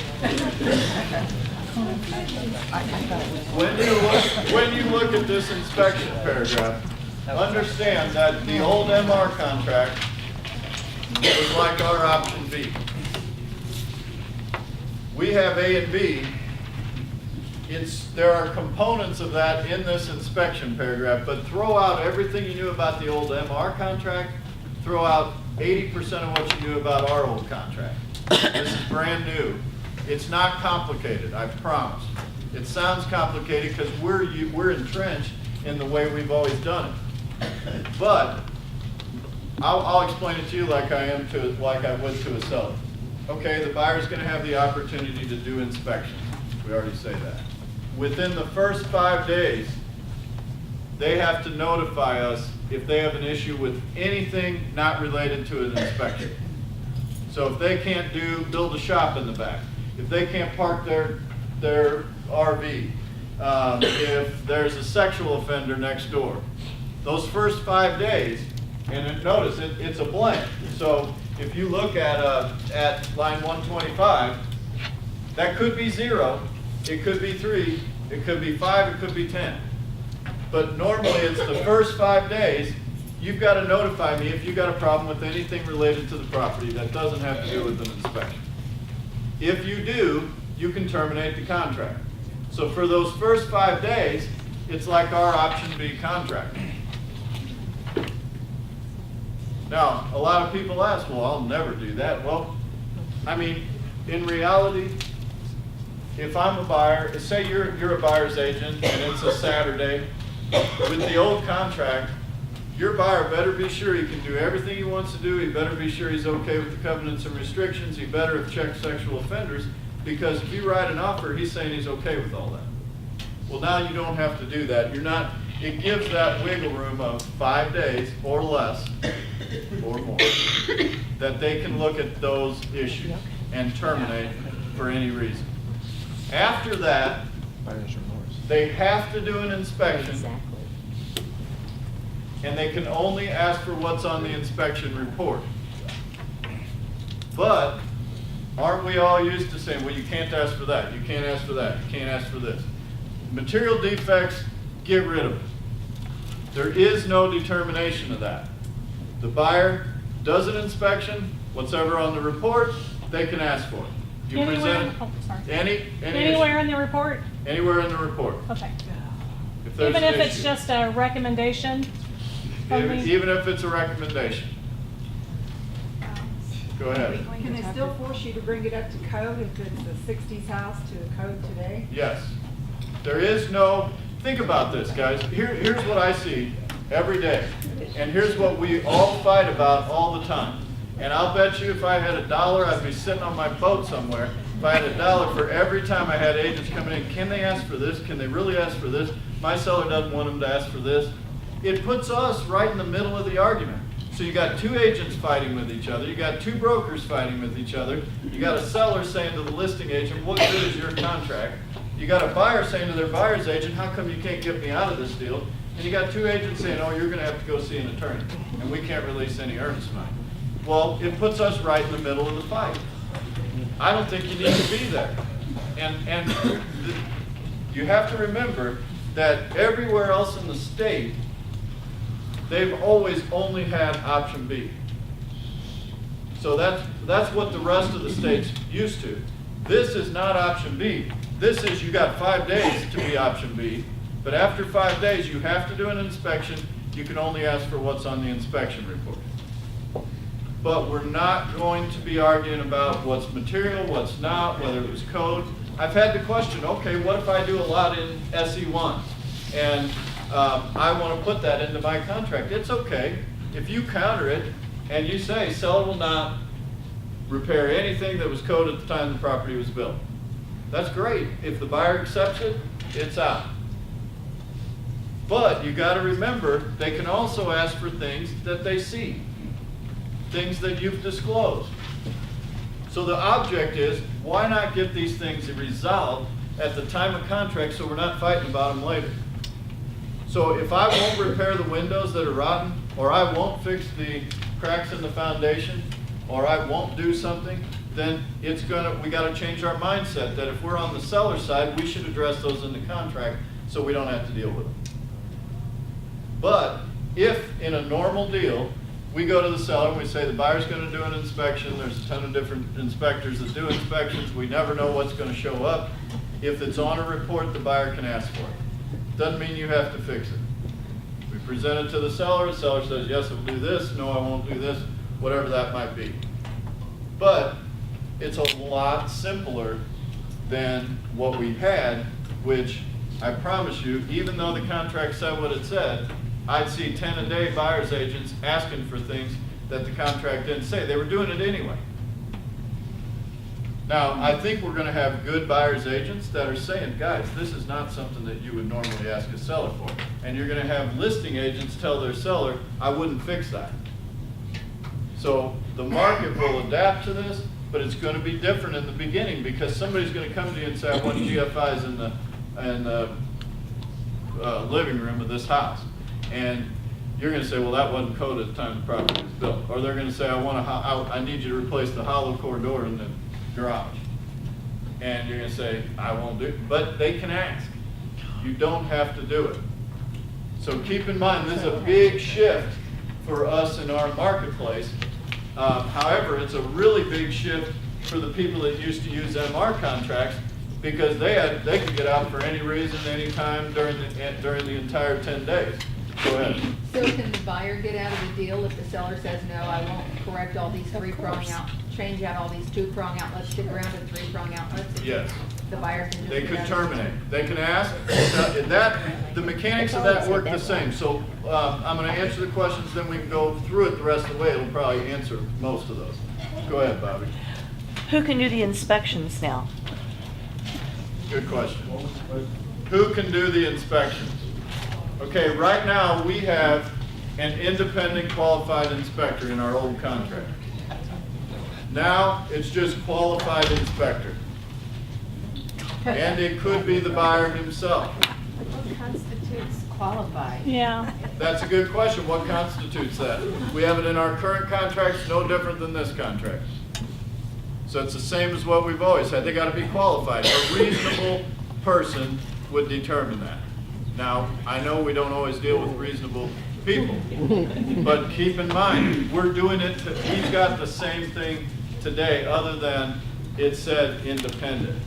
When you look at this inspection paragraph, understand that the old MR contract was like our option B. We have A and B. There are components of that in this inspection paragraph, but throw out everything you knew about the old MR contract, throw out 80% of what you knew about our old contract. This is brand new. It's not complicated, I promise. It sounds complicated because we're entrenched in the way we've always done it. But I'll explain it to you like I would to a seller. Okay, the buyer's going to have the opportunity to do inspections. We already say that. Within the first 5 days, they have to notify us if they have an issue with anything not related to an inspection. So if they can't build a shop in the back, if they can't park their RV, if there's a sexual offender next door, those first 5 days, and notice it's a blank. So if you look at line 125, that could be 0, it could be 3, it could be 5, it could be 10. But normally it's the first 5 days, you've got to notify me if you've got a problem with anything related to the property that doesn't have to do with an inspection. If you do, you can terminate the contract. So for those first 5 days, it's like our option B contract. Now, a lot of people ask, well, I'll never do that. Well, I mean, in reality, if I'm a buyer, say you're a buyer's agent and it's a Saturday, with the old contract, your buyer better be sure he can do everything he wants to do. He better be sure he's okay with the covenants and restrictions. He better have checked sexual offenders, because if you write an offer, he's saying he's okay with all that. Well, now you don't have to do that. It gives that wiggle room of 5 days or less or more that they can look at those issues and terminate for any reason. After that, they have to do an inspection, and they can only ask for what's on the inspection report. But aren't we all used to saying, well, you can't ask for that, you can't ask for that, you can't ask for this. Material defects, get rid of it. There is no determination of that. The buyer does an inspection, whatever on the report, they can ask for it. You Anywhere, present oh, sorry. any Anywhere issue, in the report? anywhere in the report. Okay. If there's Even an if it's issue. just a recommendation from me? Even if it's a recommendation. Go ahead. Can they still force you to bring it up to code if it's a 60s house to the code today? Yes. There is no, think about this, guys. Here's what I see every day. And here's what we all fight about all the time. And I'll bet you if I had $1, I'd be sitting on my boat somewhere. If I had $1 for every time I had agents coming in, can they ask for this? Can they really ask for this? My seller doesn't want them to ask for this. It puts us right in the middle of the argument. So you got two agents fighting with each other. You got two brokers fighting with each other. You got a seller saying to the listing agent, what good is your contract? You got a buyer saying to their buyer's agent, how come you can't get me out of this deal? And you got two agents saying, oh, you're going to have to go see an attorney, and we can't release any earnest money. Well, it puts us right in the middle of the fight. I don't think you need to be there. And you have to remember that everywhere else in the state, they've always only had option B. So that's what the rest of the state's used to. This is not option B. This is you got 5 days to be option B, but after 5 days you have to do an inspection. You can only ask for what's on the inspection report. But we're not going to be arguing about what's material, what's not, whether it was code. I've had the question, okay, what if I do a lot in SE1 and I want to put that into my contract? It's okay. If you counter it and you say seller will not repair anything that was coded at the time the property was built. That's great. If the buyer accepts it, it's out. But you got to remember, they can also ask for things that they see, things that you've disclosed. So the object is, why not get these things resolved at the time of contract so we're not fighting about them later? So if I won't repair the windows that are rotten, or I won't fix the cracks in the foundation, or I won't do something, then we gotta change our mindset that if we're on the seller side, we should address those in the contract so we don't have to deal with them. But if in a normal deal, we go to the seller and we say the buyer's gonna do an inspection, there's a ton of different inspectors that do inspections, we never know what's gonna show up. If it's on a report, the buyer can ask for it. Doesn't mean you have to fix it. We present it to the seller says, yes, I'll do this, no, I won't do this, whatever that might be. But it's a lot simpler than what we had, which I promise you, even though the contract said what it said, I'd see 10 a day buyer's agents asking for things that the contract didn't say. They were doing it anyway. Now, I think we're gonna have good buyer's agents that are saying, guys, this is not something that you would normally ask a seller for. And you're gonna have listing agents tell their seller, I wouldn't fix that. So the market will adapt to this, but it's gonna be different in the beginning because somebody's gonna come to you and say, I want GFIs in the living room of this house. And you're gonna say, well, that wasn't coded at the time the property was built. Or they're gonna say, I need you to replace the hollow core door in the garage. And you're gonna say, I won't do it. But they can ask. You don't have to do it. So keep in mind, this is a big shift for us in our marketplace. However, it's a really big shift for the people that used to use MR contracts because they could get out for any reason, anytime during the entire 10 days. Go ahead. So can the buyer get out of the deal if the seller says, no, I won't correct all these change out all these 2-prong outlets, stick around to 3-prong outlets? Yes. The buyer can just. They get could out of terminate. They can ask. The mechanics of that work the same. So I'm going to answer the questions, then we can go through it the rest of the way. It'll probably answer most of those. Go ahead, Bobby. Who can do the inspections now? Good question. Who can do the inspections? Okay, right now we have an independent qualified inspector in our old contract. Now it's just qualified inspector. And it could be the buyer himself. What constitutes qualified? Yeah. That's a good question. What constitutes that? We have it in our current contracts, no different than this contract. So it's the same as what we've always had. They got to be qualified. A reasonable person would determine that. Now, I know we don't always deal with reasonable people, but keep in mind, we're doing it, we've got the same thing today other than it said independent.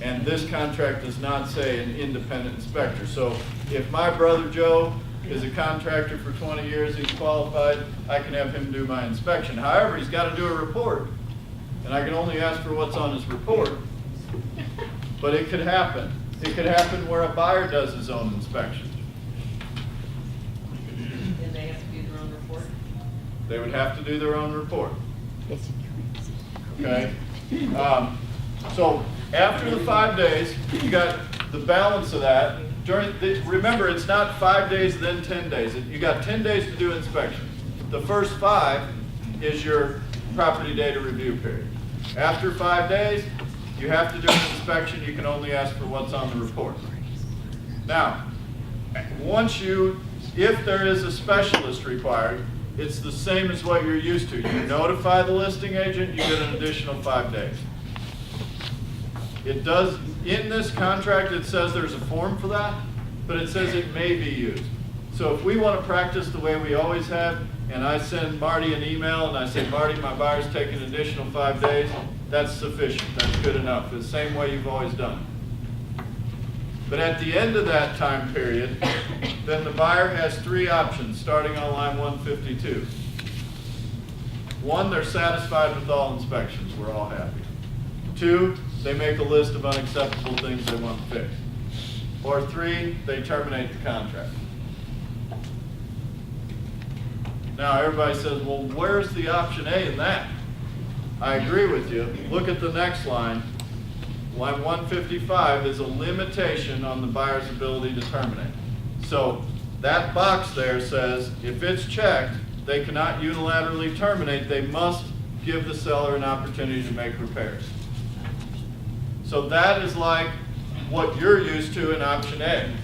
And this contract does not say an independent inspector. So if my brother Joe is a contractor for 20 years, he's qualified, I can have him do my inspection. However, he's got to do a report. And I can only ask for what's on his report. But it could happen. It could happen where a buyer does his own inspection. And they have to do their own report? They would have to do their own report. Okay? So after the 5 days, you got the balance of that. Remember, it's not 5 days, then 10 days. You got 10 days to do inspection. The first 5 is your property data review period. After 5 days, you have to do an inspection. You can only ask for what's on the report. Now, if there is a specialist required, it's the same as what you're used to. You notify the listing agent, you get an additional 5 days. It does, in this contract, it says there's a form for that, but it says it may be used. So if we want to practice the way we always have, and I send Marty an email and I say, Marty, my buyer's taking an additional 5 days, that's sufficient, that's good enough. It's the same way you've always done it. But at the end of that time period, then the buyer has 3 options, starting on line 152. 1, they're satisfied with all inspections, we're all happy. 2, they make a list of unacceptable things they want fixed. Or 3, they terminate the contract. Now everybody says, well, where's the option A in that? I agree with you. Look at the next line. Line 155 is a limitation on the buyer's ability to terminate. So that box there says if it's checked, they cannot unilaterally terminate. They must give the seller an opportunity to make repairs. So that is like what you're used to in option A.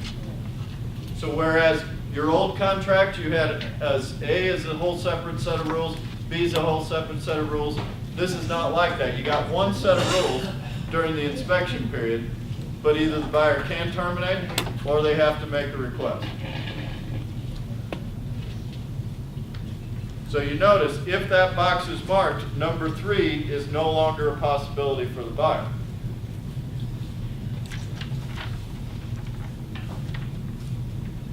So whereas your old contract, you had as A is a whole separate set of rules, B is a whole separate set of rules. This is not like that. You got one set of rules during the inspection period, but either the buyer can terminate or they have to make a request. So you notice if that box is marked, number 3 is no longer a possibility for the buyer.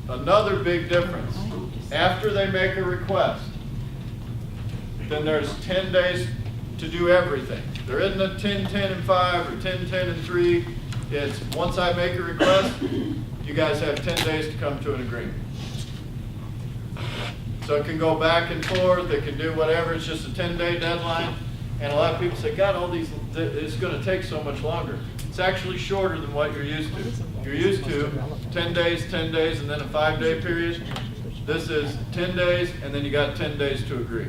Another big difference, after they make a request, then there's 10 days to do everything. There isn't a 10, 10, and 5 or 10, 10, and 3. It's once I make a request, you guys have 10 days to come to an agreement. So it can go back and forth, it can do whatever, it's just a 10-day deadline. And a lot of people say, God, all these, it's gonna take so much longer. It's actually shorter than what you're used to. You're used to 10 days, and then a 5-day period. This is 10 days, and then you got 10 days to agree.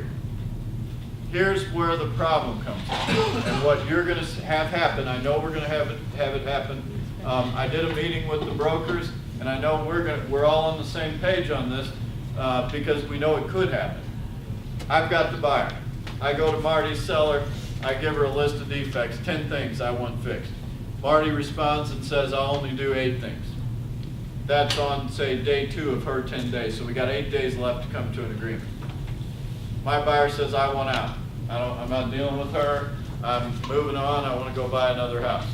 Here's where the problem comes in, and what you're gonna have happen, I know we're gonna have it happen. I did a meeting with the brokers, and I know we're all on the same page on this, because we know it could happen. I've got the buyer. I go to Marty's seller, I give her a list of defects, 10 things I want fixed. Marty responds and says, I'll only do 8 things. That's on, say, day 2 of her 10 days, so we got 8 days left to come to an agreement. My buyer says, I want out. I'm not dealing with her, I'm moving on, I want to go buy another house.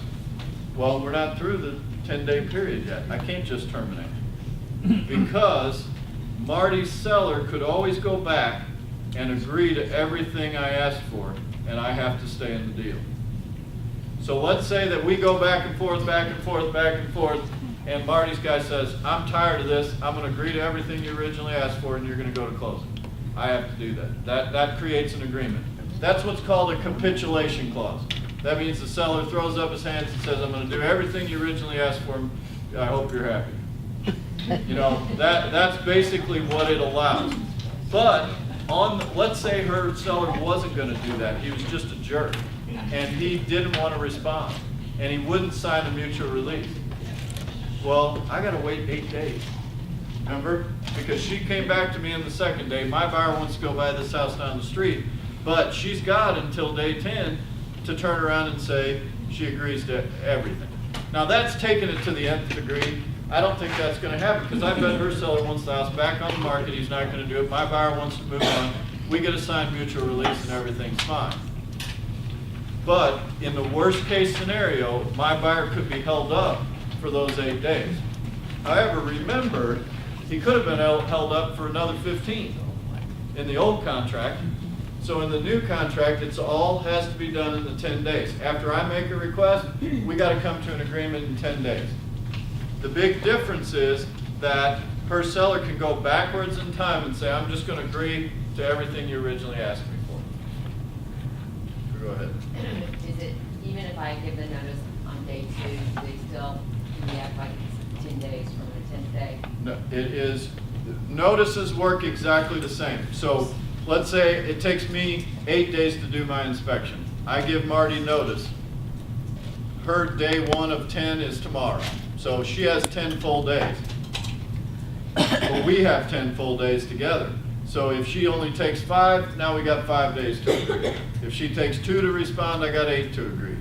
Well, we're not through the 10-day period yet. I can't just terminate. Because Marty's seller could always go back and agree to everything I asked for, and I have to stay in the deal. So let's say that we go back and forth, and Marty's guy says, I'm tired of this, I'm gonna agree to everything you originally asked for, and you're gonna go to closing. I have to do that. That creates an agreement. That's what's called a capitulation clause. That means the seller throws up his hands and says, I'm gonna do everything you originally asked for, I hope you're happy. You know, that's basically what it allows. But let's say her seller wasn't gonna do that, he was just a jerk, and he didn't wanna respond, and he wouldn't sign a mutual release. Well, I gotta wait 8 days, remember? Because she came back to me on the 2nd day, my buyer wants to go buy this house down the street, but she's got until day 10 to turn around and say she agrees to everything. Now that's taking it to the nth degree. I don't think that's gonna happen, because I bet her seller wants the house back on the market, he's not gonna do it, my buyer wants to move on, we get a signed mutual release and everything's fine. But in the worst case scenario, my buyer could be held up for those 8 days. However, remember, he could have been held up for another 15 in the old contract. So in the new contract, it's all has to be done in the 10 days. After I make a request, we got to come to an agreement in 10 days. The big difference is that her seller can go backwards in time and say, I'm just going to agree to everything you originally asked me for. Go ahead. Is it, even if I give the notice on day 2, do they still, do we act like it's 10 days from the 10th day? No, it is, notices work exactly the same. So let's say it takes me 8 days to do my inspection. I give Marty notice. Her day 1 of 10 is tomorrow. So she has 10 full days. But we have 10 full days together. So if she only takes 5, now we got 5 days to agree. If she takes 2 to respond, I got 8 to agree.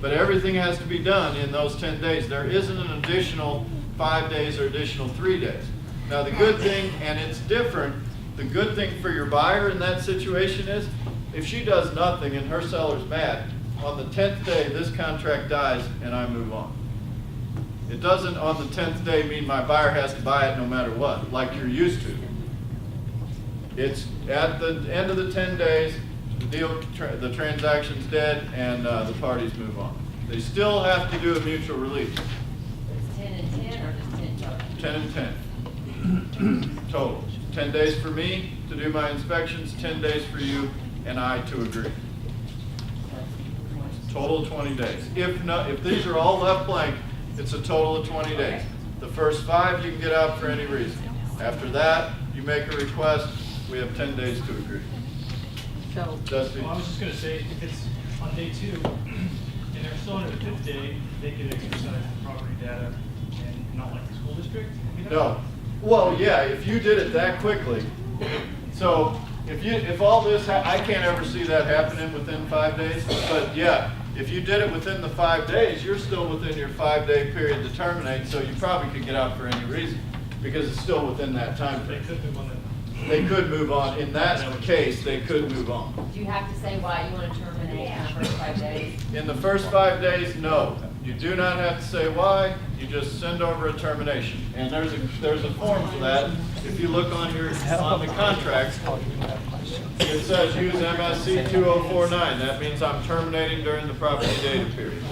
But everything has to be done in those 10 days. There isn't an additional 5 days or additional 3 days. Now the good thing, and it's different, the good thing for your buyer in that situation is, if she does nothing and her seller's mad, on the 10th day, this contract dies and I move on. It doesn't on the 10th day mean my buyer has to buy it no matter what, like you're used to. It's at the end of the 10 days, the transaction's dead and the parties move on. They still have to do a mutual release. It's 10 and 10 or just 10 total? 10 and 10 total. 10 days for me to do my inspections, 10 days for you and I to agree. Total of 20 days. If these are all left blank, it's a total of 20 days. The first 5 you can get out for any reason. After that, you make a request, we have 10 days to agree. So, Dusty? Well, I was just gonna say, if it's on day 2, and they're still on the 5th day, they could exercise the property data and not like the school district? No. Well, yeah, if you did it that quickly. So if all this, I can't ever see that happening within 5 days. But yeah, if you did it within the 5 days, you're still within your 5-day period to terminate. So you probably could get out for any reason because it's still within that time They frame. could move on the. They could move on. In that case, they could move on. Do you have to say why you want to terminate in the first 5 days? In the first 5 days, no. You do not have to say why, you just send over a termination. And there's a form for that. If you look on the contract, it says use MSC 2049. That means I'm terminating during the property data period.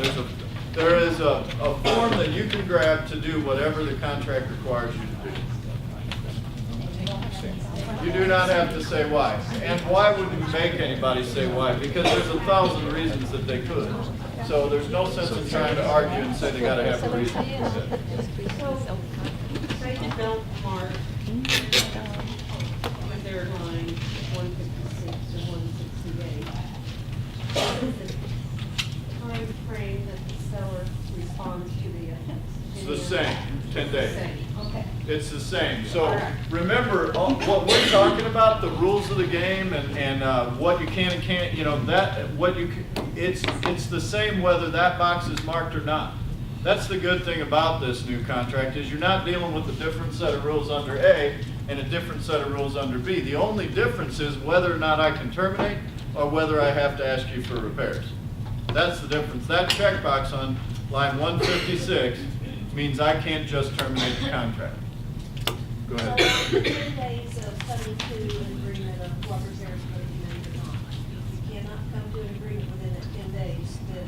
There is a form that you can grab to do whatever the contract requires you to do. You do not have to say why. And why would you make anybody say why? Because there's 1,000 reasons that they could. So there's no sense in trying to argue and say they gotta have a reason. So, say you don't mark with their line 156 or 168. What is the time frame that the seller responds to the? It's the same, 10 days. Same, okay. It's the same. So remember, what we're talking about, the rules of the game and what you can and can't, it's the same whether that box is marked or not. That's the good thing about this new contract is you're not dealing with a different set of rules under A and a different set of rules under B. The only difference is whether or not I can terminate or whether I have to ask you for repairs. That's the difference. That checkbox on line 156 means I can't just terminate the contract. Go ahead. So, 10 days of coming to an agreement of what repairs are going to be made or not. If you cannot come to an agreement within that 10 days, then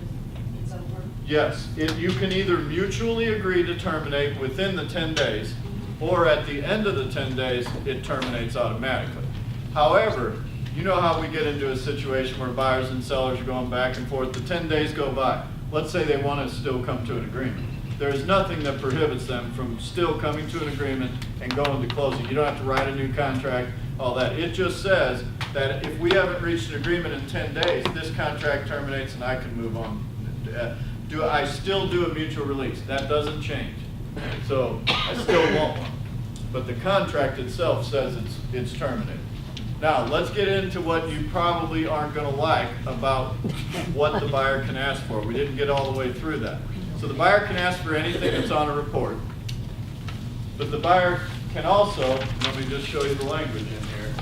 it's over. Yes, you can either mutually agree to terminate within the 10 days, or at the end of the 10 days, it terminates automatically. However, you know how we get into a situation where buyers and sellers are going back and forth, the 10 days go by. Let's say they want to still come to an agreement. There is nothing that prohibits them from still coming to an agreement and going to closing. You don't have to write a new contract, all that. It just says that if we haven't reached an agreement in 10 days, this contract terminates and I can move on. I still do a mutual release. That doesn't change. So I still want one. But the contract itself says it's terminated. Now, let's get into what you probably aren't going to like about what the buyer can ask for. We didn't get all the way through that. So the buyer can ask for anything that's on a report. But the buyer can also, let me just show you the language in here.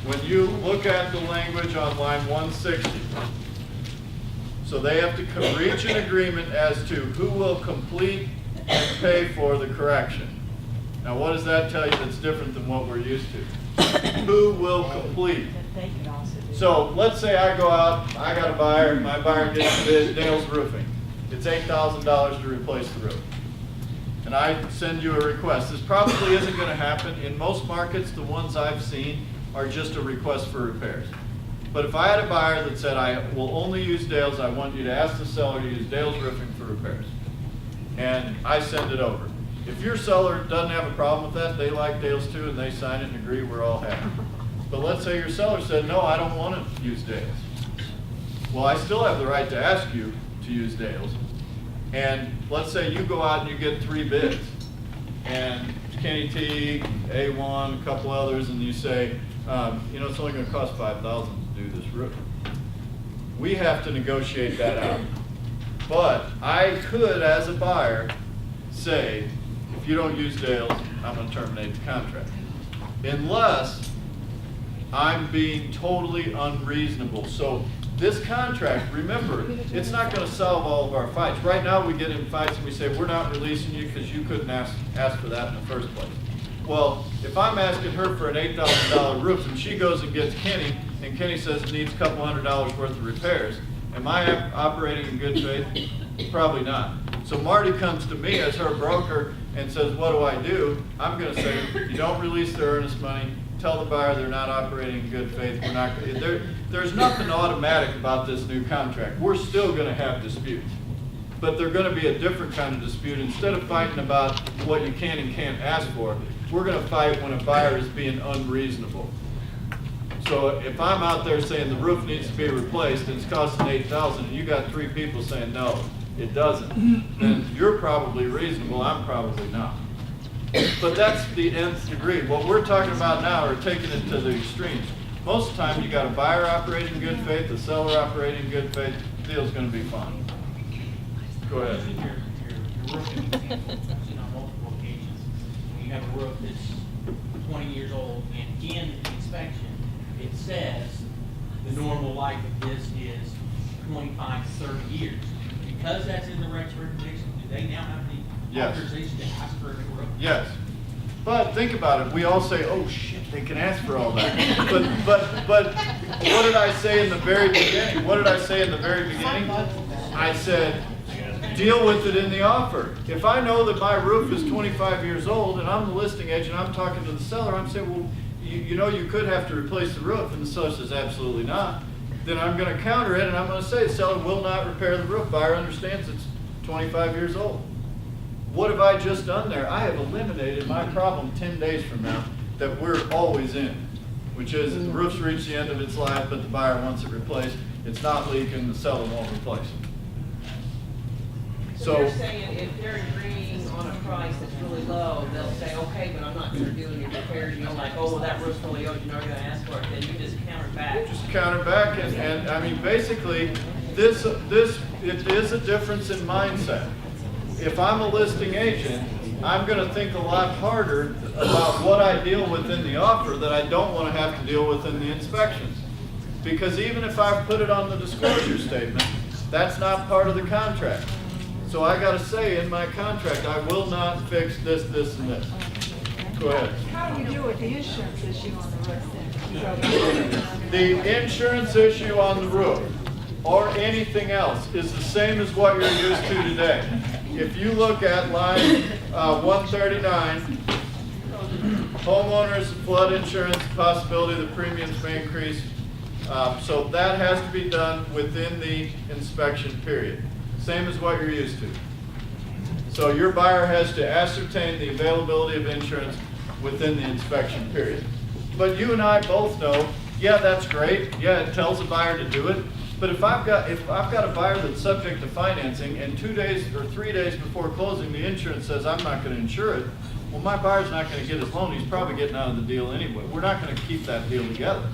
When you look at the language on line 160, So they have to reach an agreement as to who will complete and pay for the correction. Now, what does that tell you that's different than what we're used to? Who will complete? So let's say I go out, I got a buyer, my buyer gets a bid, Dale's Roofing. It's $8,000 to replace the roof. And I send you a request. This probably isn't gonna happen. In most markets, the ones I've seen are just a request for repairs. But if I had a buyer that said, I will only use Dale's, I want you to ask the seller to use Dale's Roofing for repairs. And I send it over. If your seller doesn't have a problem with that, they like Dale's too, and they sign it and agree, we're all happy. But let's say your seller said, no, I don't want to use Dale's. Well, I still have the right to ask you to use Dale's. And let's say you go out and you get 3 bids. And Kenny T, A1, a couple others, and you say, it's only going to cost $5,000 to do this roof. We have to negotiate that out. But I could, as a buyer, say, if you don't use Dale's, I'm going to terminate the contract. Unless I'm being totally unreasonable. So this contract, remember, it's not going to solve all of our fights. Right now we get in fights and we say, we're not releasing you because you couldn't ask for that in the first place. Well, if I'm asking her for an $8,000 roof and she goes and gets Kenny, and Kenny says it needs a couple $100 worth of repairs, am I operating in good faith? Probably not. So Marty comes to me as her broker and says, what do? I'm going to say, you don't release the earnest money, tell the buyer they're not operating in good faith. We're not. There's nothing automatic about this new contract. We're still going to have disputes, but they're going to be a different kind of dispute. Instead of fighting about what you can and can't ask for, we're going to fight when a buyer is being unreasonable. So if I'm out there saying the roof needs to be replaced and it's costing $8,000, and you got 3 people saying no, it doesn't, then you're probably reasonable. I'm probably not. But that's the nth degree. What we're talking about now are taking it to the extremes. Most of the time, you got a buyer operating in good faith, a seller operating in good faith. The deal's going to be fine. Go ahead. Your roofing on multiple occasions. When you have a roof that's 20 years old, and in the inspection, it says the normal life of this is 25 to 30 years. Because that's in the regs recommendation, do they now have the Yes. authorization to ask for a new roof? Yes. But think about it. We all say, oh shit, they can ask for all that. But what did I say in the very beginning? I said, deal with it in the offer. If I know that my roof is 25 years old and I'm the listing agent, I'm talking to the seller, I'm saying, well, you could have to replace the roof. And the seller says, absolutely not. Then I'm going to counter it and I'm going to say, the seller will not repair the roof. Buyer understands it's 25 years old. What have I just done there? I have eliminated my problem 10 days from now that we're always in, which is the roof's reached the end of its life, but the buyer wants it replaced. It's not leaking, the seller won't replace it. So you're saying if they're agreeing on a price that's really low, they'll say, okay, but I'm not gonna do any repairs, like, oh, well, that roof's really old, you're not gonna ask for it, then you just counter back. Just counter back, and I mean, basically, it is a difference in mindset. If I'm a listing agent, I'm going to think a lot harder about what I deal with in the offer that I don't want to have to deal with in the inspections. Because even if I put it on the disclosure statement, that's not part of the contract. So I got to say in my contract, I will not fix this, this, and this. Go ahead. How do you deal with the insurance issue on the roof then? The insurance issue on the roof or anything else is the same as what you're used to today. If you look at line 139, homeowners flood insurance, possibility the premiums may increase. So that has to be done within the inspection period. Same as what you're used to. So your buyer has to ascertain the availability of insurance within the inspection period. But you and I both know, yeah, that's great. Yeah, it tells the buyer to do it. But if I've got a buyer that's subject to financing and 2 days or 3 days before closing, the insurance says I'm not going to insure it, well, my buyer's not going to get his loan. He's probably getting out of the deal anyway. We're not going to keep that deal together.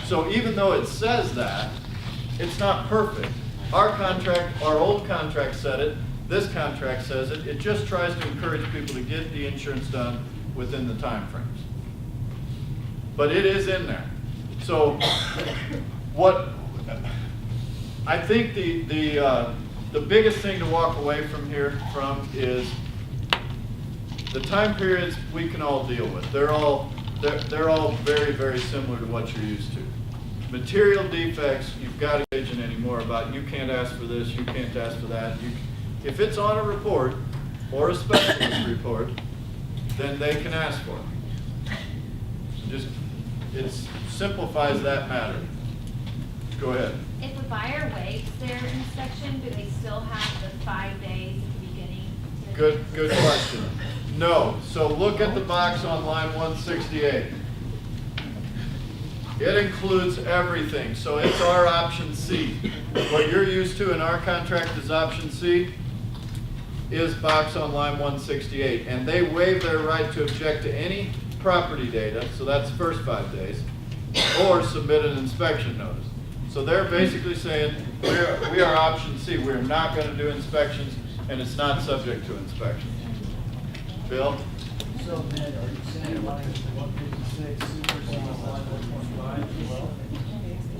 So even though it says that, it's not perfect. Our old contract said it. This contract says it. It just tries to encourage people to get the insurance done within the time frames. But it is in there. So I think the biggest thing to walk away from is the time periods we can all deal with. They're all very, very similar to what you're used to. Material defects, you've got to agent anymore about you can't ask for this, you can't ask for that. If it's on a report or a specialist report, then they can ask for it. It simplifies that matter. Go ahead. If a buyer waives their inspection, do they still have the 5 days at the beginning? Good question. No. So look at the box on line 168. It includes everything. So it's our option C. What you're used to in our contract is option C is box on line 168. And they waive their right to object to any property data, so that's the first 5 days, or submit an inspection notice. So they're basically saying, we are option C. We're not going to do inspections, and it's not subject to inspection. Bill? So, Ned, are you saying line 156, line 125 as well?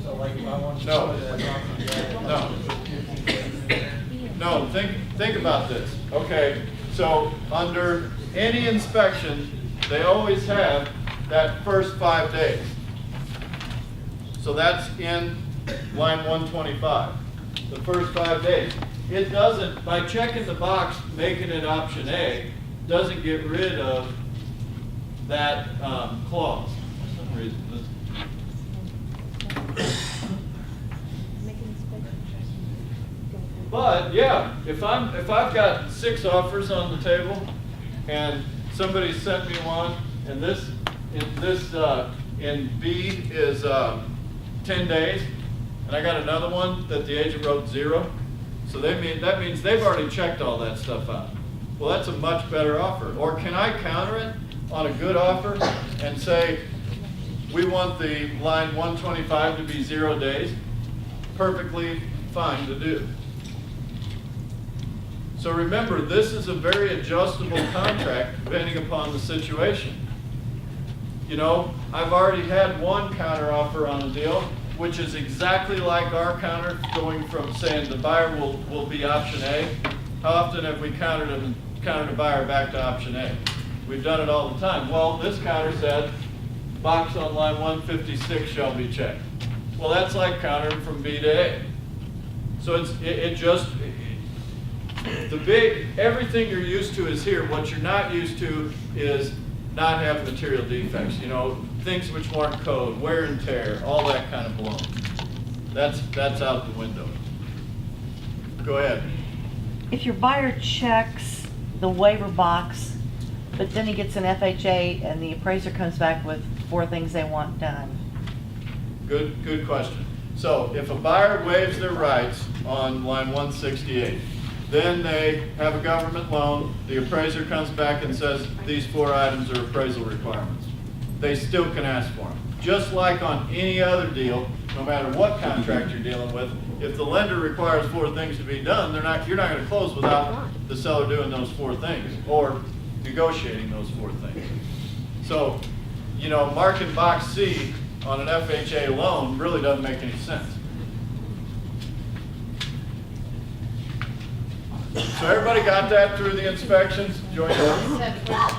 So like if I want to No. show that No, think about this. Okay, so under any inspection, they always have that first 5 days. So that's in line 125, the first 5 days. It doesn't, by checking the box, making it option A, doesn't get rid of that clause. For some reason, but yeah, if I've got 6 offers on the table, and somebody sent me one, and this in B is 10 days, and I got another one that the agent wrote 0, so that means they've already checked all that stuff out. Well, that's a much better offer. Or can I counter it on a good offer and say, we want the line 125 to be 0 days? Perfectly fine to do. So remember, this is a very adjustable contract depending upon the situation. You know, I've already had one counter offer on a deal, which is exactly like our counter, going from saying the buyer will be option A. How often have we countered a buyer back to option A? We've done it all the time. Well, this counter said, box on line 156 shall be checked. Well, that's like countering from B to A. So everything you're used to is here. What you're not used to is not having material defects, you know, things which weren't code, wear and tear, all that kind of blown. That's out the window. Go ahead. If your buyer checks the waiver box, but then he gets an FHA and the appraiser comes back with 4 things they want done. Good question. So if a buyer waives their rights on line 168, then they have a government loan, the appraiser comes back and says these 4 items are appraisal requirements. They still can ask for them. Just like on any other deal, no matter what contract you're dealing with, if the lender requires 4 things to be done, you're not going to close without the seller doing those 4 things or negotiating those 4 things. So, you know, marking box C on an FHA loan really doesn't make any sense. So everybody got that through the inspections? Join us.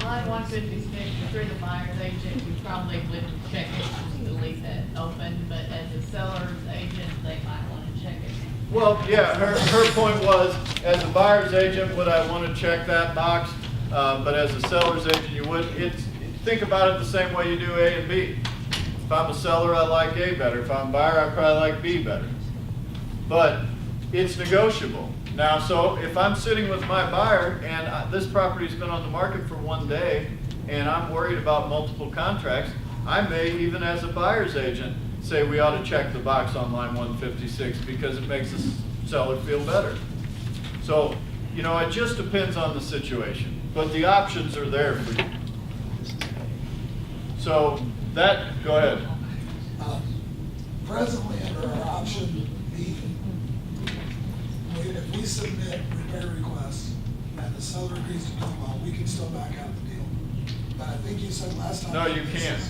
Line 156, through the buyer's agent, we probably wouldn't check it, just to leave that open, but as a seller's agent, they might want to check it. Well, yeah, her point was, as a buyer's agent, would I want to check that box? But as a seller's agent, you wouldn't. Think about it the same way you do A and B. If I'm a seller, I like A better. If I'm a buyer, I probably like B better. But it's negotiable. Now, so if I'm sitting with my buyer and this property's been on the market for 1 day and I'm worried about multiple contracts, I may, even as a buyer's agent, say we ought to check the box on line 156 because it makes the seller feel better. So, you know, it just depends on the situation, but the options are there for you. So go ahead. Presently, under our option B, if we submit repair requests and the seller agrees to do them all, we can still back out the deal. But I think you said last time. No, you can't.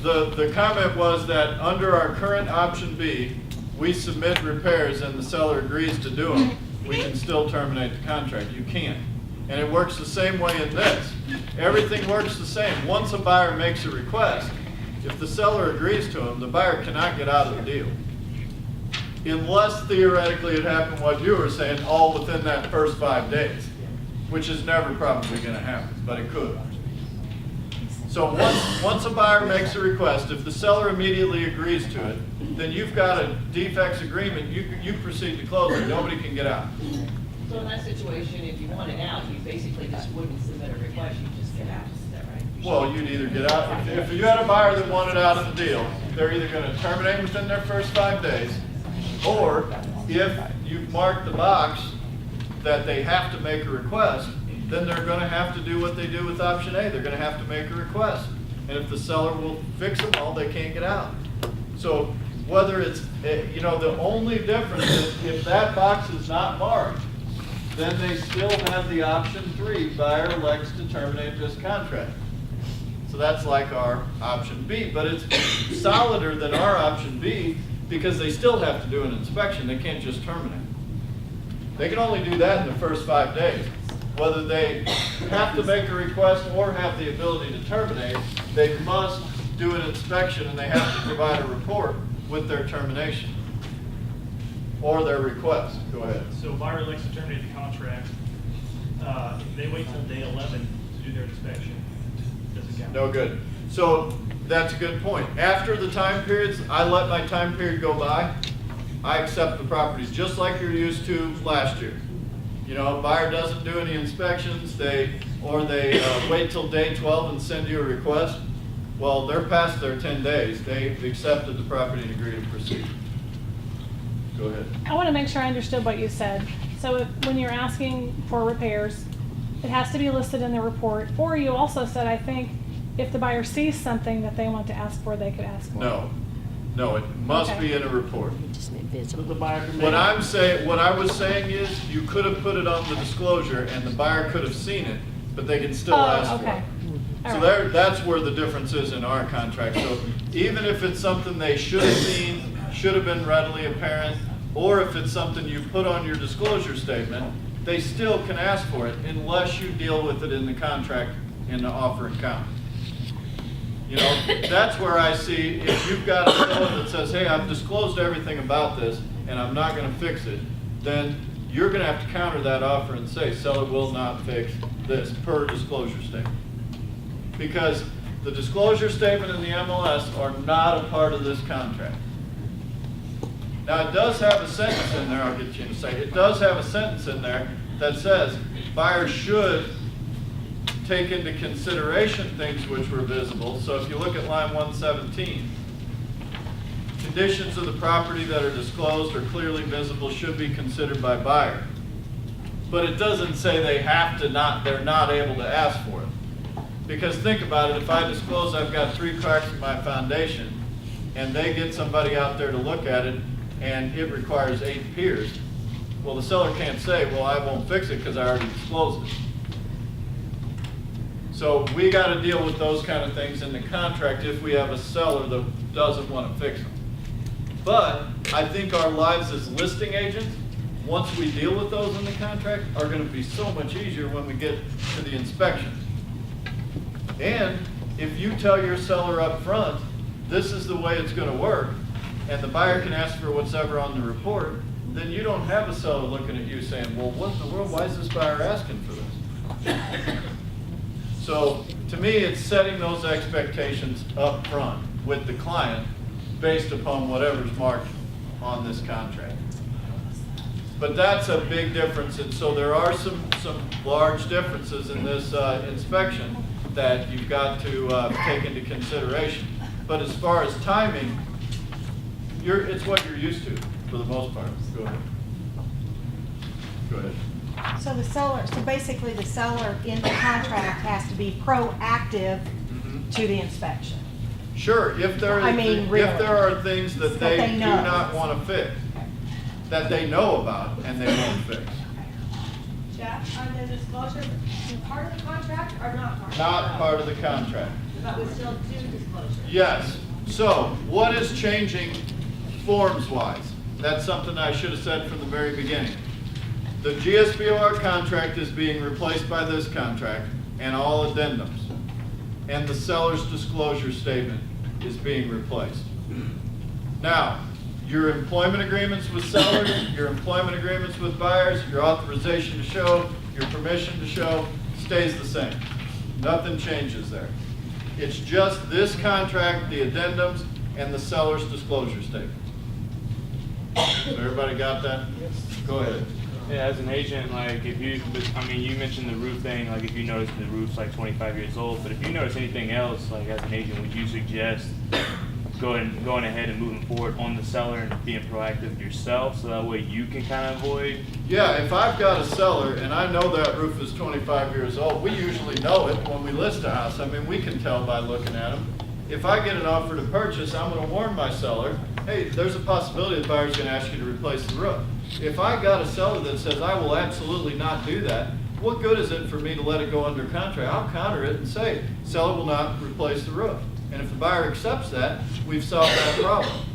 The comment was that under our current option B, we submit repairs and the seller agrees to do them, we can still terminate the contract. You can't. And it works the same way in this. Everything works the same. Once a buyer makes a request, if the seller agrees to them, the buyer cannot get out of the deal. Unless theoretically it happened what you were saying, all within that first 5 days, which is never probably gonna happen, but it could. So once a buyer makes a request, if the seller immediately agrees to it, then you've got a defects agreement, you proceed to close it, nobody can get out. So in that situation, if you wanted out, you basically just wouldn't submit a request, you just get out, is that right? Well, you'd either get out, if you had a buyer that wanted out of the deal, they're either gonna terminate within their first 5 days, or if you've marked the box that they have to make a request, then they're gonna have to do what they do with option A, they're gonna have to make a request. And if the seller will fix them all, they can't get out. So whether it's, the only difference is if that box is not marked, then they still have the option 3, buyer elects to terminate this contract. So that's like our option B, but it's solider than our option B because they still have to do an inspection, they can't just terminate. They can only do that in the first 5 days. Whether they have to make a request or have the ability to terminate, they must do an inspection and they have to provide a report with their termination or their request. Go ahead. So buyer elects to terminate the contract. They wait till day 11 to do their inspection. Doesn't count. No good. So that's a good point. After the time periods, I let my time period go by. I accept the properties just like you're used to last year. A buyer doesn't do any inspections, they wait till day 12 and send you a request. Well, they're past their 10 days. They've accepted the property and agreed to proceed. Go ahead. I want to make sure I understood what you said. So when you're asking for repairs, it has to be listed in the report, or you also said, I think, if the buyer sees something that they want to ask for, they could ask for it. No, it must Okay. be in a report. So the buyer can What I was saying is, you could have put it on the disclosure and the buyer could have seen it, but they can still ask for okay. it. All So right. that's where the difference is in our contract. So even if it's something they should have seen, should have been readily apparent, or if it's something you put on your disclosure statement, they still can ask for it unless you deal with it in the contract in the offer and count. That's where I see, if you've got a seller that says, hey, I've disclosed everything about this and I'm not gonna fix it, then you're gonna have to counter that offer and say, seller will not fix this per disclosure statement. Because the disclosure statement and the MLS are not a part of this contract. Now, it does have a sentence in there, I'll get you in a second. It does have a sentence in there that says, buyer should take into consideration things which were visible. So if you look at line 117, conditions of the property that are disclosed or clearly visible should be considered by buyer. But it doesn't say they're not able to ask for it. Because think about it, if I disclose I've got 3 cracks in my foundation and they get somebody out there to look at it and it requires 8 piers, well, the seller can't say, well, I won't fix it because I already disclosed it. So we got to deal with those kind of things in the contract if we have a seller that doesn't want to fix them. But I think our lives as listing agents, once we deal with those in the contract, are going to be so much easier when we get to the inspection. And if you tell your seller up front, this is the way it's going to work, and the buyer can ask for whatever on the report, then you don't have a seller looking at you saying, well, what in the world, why is this buyer asking for this? So to me, it's setting those expectations up front with the client based upon whatever's marked on this contract. But that's a big difference, and so there are some large differences in this inspection that you've got to take into consideration. But as far as timing, it's what you're used to for the most part. Go ahead. Go ahead. So basically the seller in the contract has to be proactive to the inspection. Sure, if there are things that they do know. not want to fix, that they know about and they won't fix. Jeff, are the disclosure part of the contract or not part? Not part of the contract. But we still do disclosure. Yes. So what is changing forms-wise? That's something I should have said from the very beginning. The GSBOR contract is being replaced by this contract and all addendums. And the seller's disclosure statement is being replaced. Now, your employment agreements with sellers, your employment agreements with buyers, your authorization to show, your permission to show stays the same. Nothing changes there. It's just this contract, the addendums, and the seller's disclosure statement. So everybody got that? Go ahead. Yeah, as an agent, like if you, I mean, you mentioned the roof thing, like if you notice the roof's like 25 years old, but if you notice anything else, like as an agent, would you suggest going ahead and moving forward on the seller and being proactive yourself so that way you can kind of avoid? Yeah, if I've got a seller and I know that roof is 25 years old, we usually know it when we list a house. I mean, we can tell by looking at them. If I get an offer to purchase, I'm going to warn my seller, hey, there's a possibility the buyer's going to ask you to replace the roof. If I got a seller that says, I will absolutely not do that, what good is it for me to let it go under contract? I'll counter it and say, seller will not replace the roof. And if the buyer accepts that, we've solved that problem.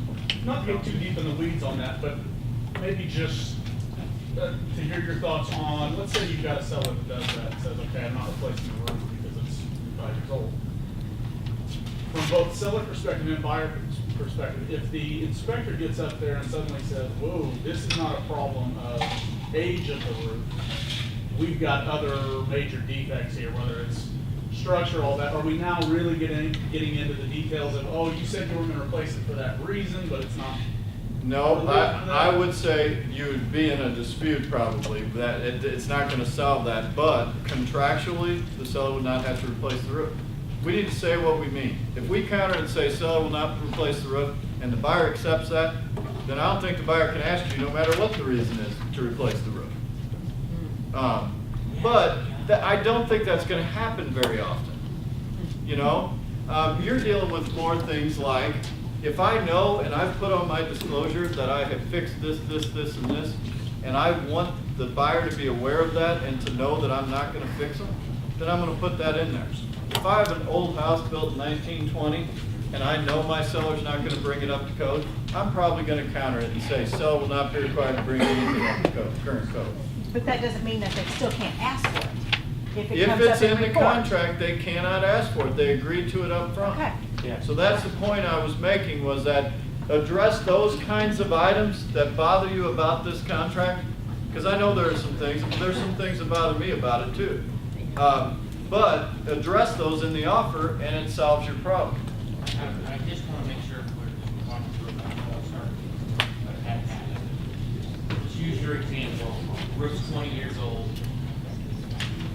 Not to get too deep in the weeds on that, but maybe just to hear your thoughts on, let's say you've got a seller that does that and says, okay, I'm not replacing the roof because it's 5 years old. From both seller perspective and buyer perspective, if the inspector gets up there and suddenly says, whoa, this is not a problem of age of the roof, we've got other major defects here, whether it's structure, all that, are we now really getting into the details of, oh, you said you were going to replace it for that reason, but it's not? No, I would say you'd be in a dispute probably, that it's not going to solve that, but contractually, the seller would not have to replace the roof. We need to say what we mean. If we counter and say seller will not replace the roof, and the buyer accepts that, then I don't think the buyer can ask you, no matter what the reason is, to replace the roof. But I don't think that's going to happen very often. You know, you're dealing with more things like, if I know and I've put on my disclosure that I have fixed this, and this, and I want the buyer to be aware of that and to know that I'm not going to fix them, then I'm going to put that in there. If I have an old house built in 1920 and I know my seller's not going to bring it up to code, I'm probably going to counter it and say, seller will not be required to bring anything up to code, current code. But that doesn't mean that they still can't ask for it. If it If comes it's up in the report. contract, they cannot ask for it. They agreed to it up front. Okay. Yeah. So that's the point I was making, was that address those kinds of items that bother you about this contract. Because I know there's some things that bother me about it too. But address those in the offer and it solves your problem. I just want to make sure we're talking through about that. Let's use your example. Roof's 20 years old.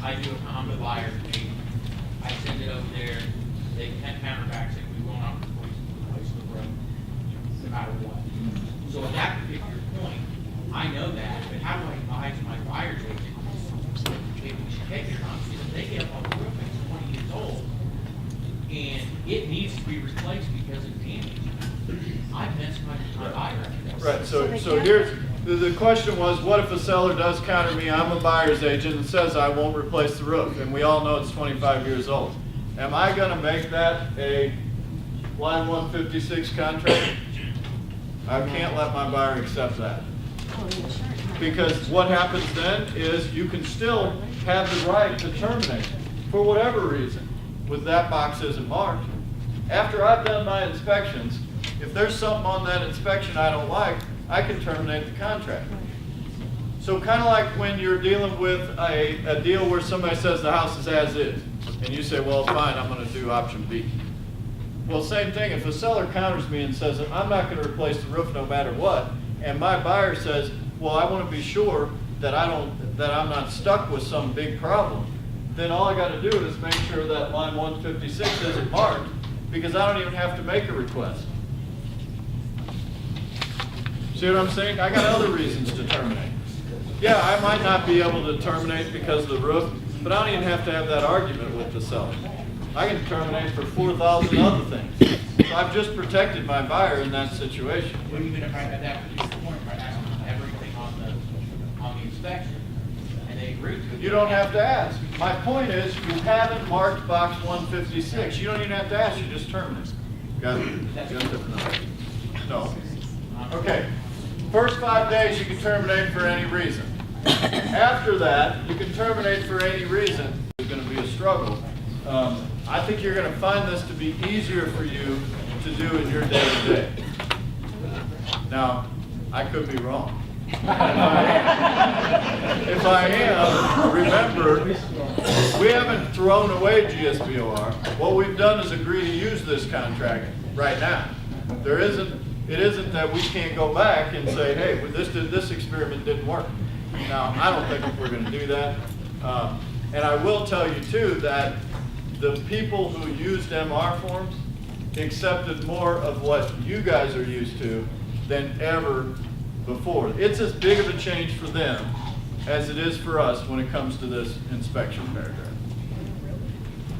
I'm the buyer. I send it over there. They can counterback it. We will not replace the roof, no matter what. So at that particular point, I know that. But how do I advise my buyer's agent? Maybe we should take it on because they get up on the roof. It's 20 years old, and it needs to be replaced because it's damaged. I've messed my buyer up. Right, so here's, the question was, what if a seller does counter me, I'm a buyer's agent, and says I won't replace the roof, and we all know it's 25 years old. Am I gonna make that a line 156 contract? I can't let my buyer accept that. Because what happens then is you can still have the right to terminate for whatever reason, with that box isn't marked. After I've done my inspections, if there's something on that inspection I don't like, I can terminate the contract. So kind of like when you're dealing with a deal where somebody says the house is as is, and you say, well, fine, I'm going to do option B. Well, same thing, if a seller counters me and says, I'm not going to replace the roof no matter what, and my buyer says, well, I want to be sure that I'm not stuck with some big problem, then all I got to do is make sure that line 156 isn't marked, because I don't even have to make a request. See what I'm saying? I got other reasons to terminate. Yeah, I might not be able to terminate because of the roof, but I don't even have to have that argument with the seller. I can terminate for 4,000 other things. So I've just protected my buyer in that situation. Well, even if I had that particular point, if I asked them everything on the inspection, and they agreed to it. You don't have to ask. my point is, you haven't marked box 156. You don't even have to ask, you just terminate. Got it? No. Okay. First 5 days, you can terminate for any reason. After that, you can terminate for any reason. It's going to be a struggle. I think you're going to find this to be easier for you to do in your day-to-day. Now, I could be wrong. If I am, remember, we haven't thrown away GSBOR. What we've done is agree to use this contract right now. It isn't that we can't go back and say, hey, this experiment didn't work. Now, I don't think we're going to do that. And I will tell you too that the people who used MR forms accepted more of what you guys are used to than ever before. It's as big of a change for them as it is for us when it comes to this inspection paragraph.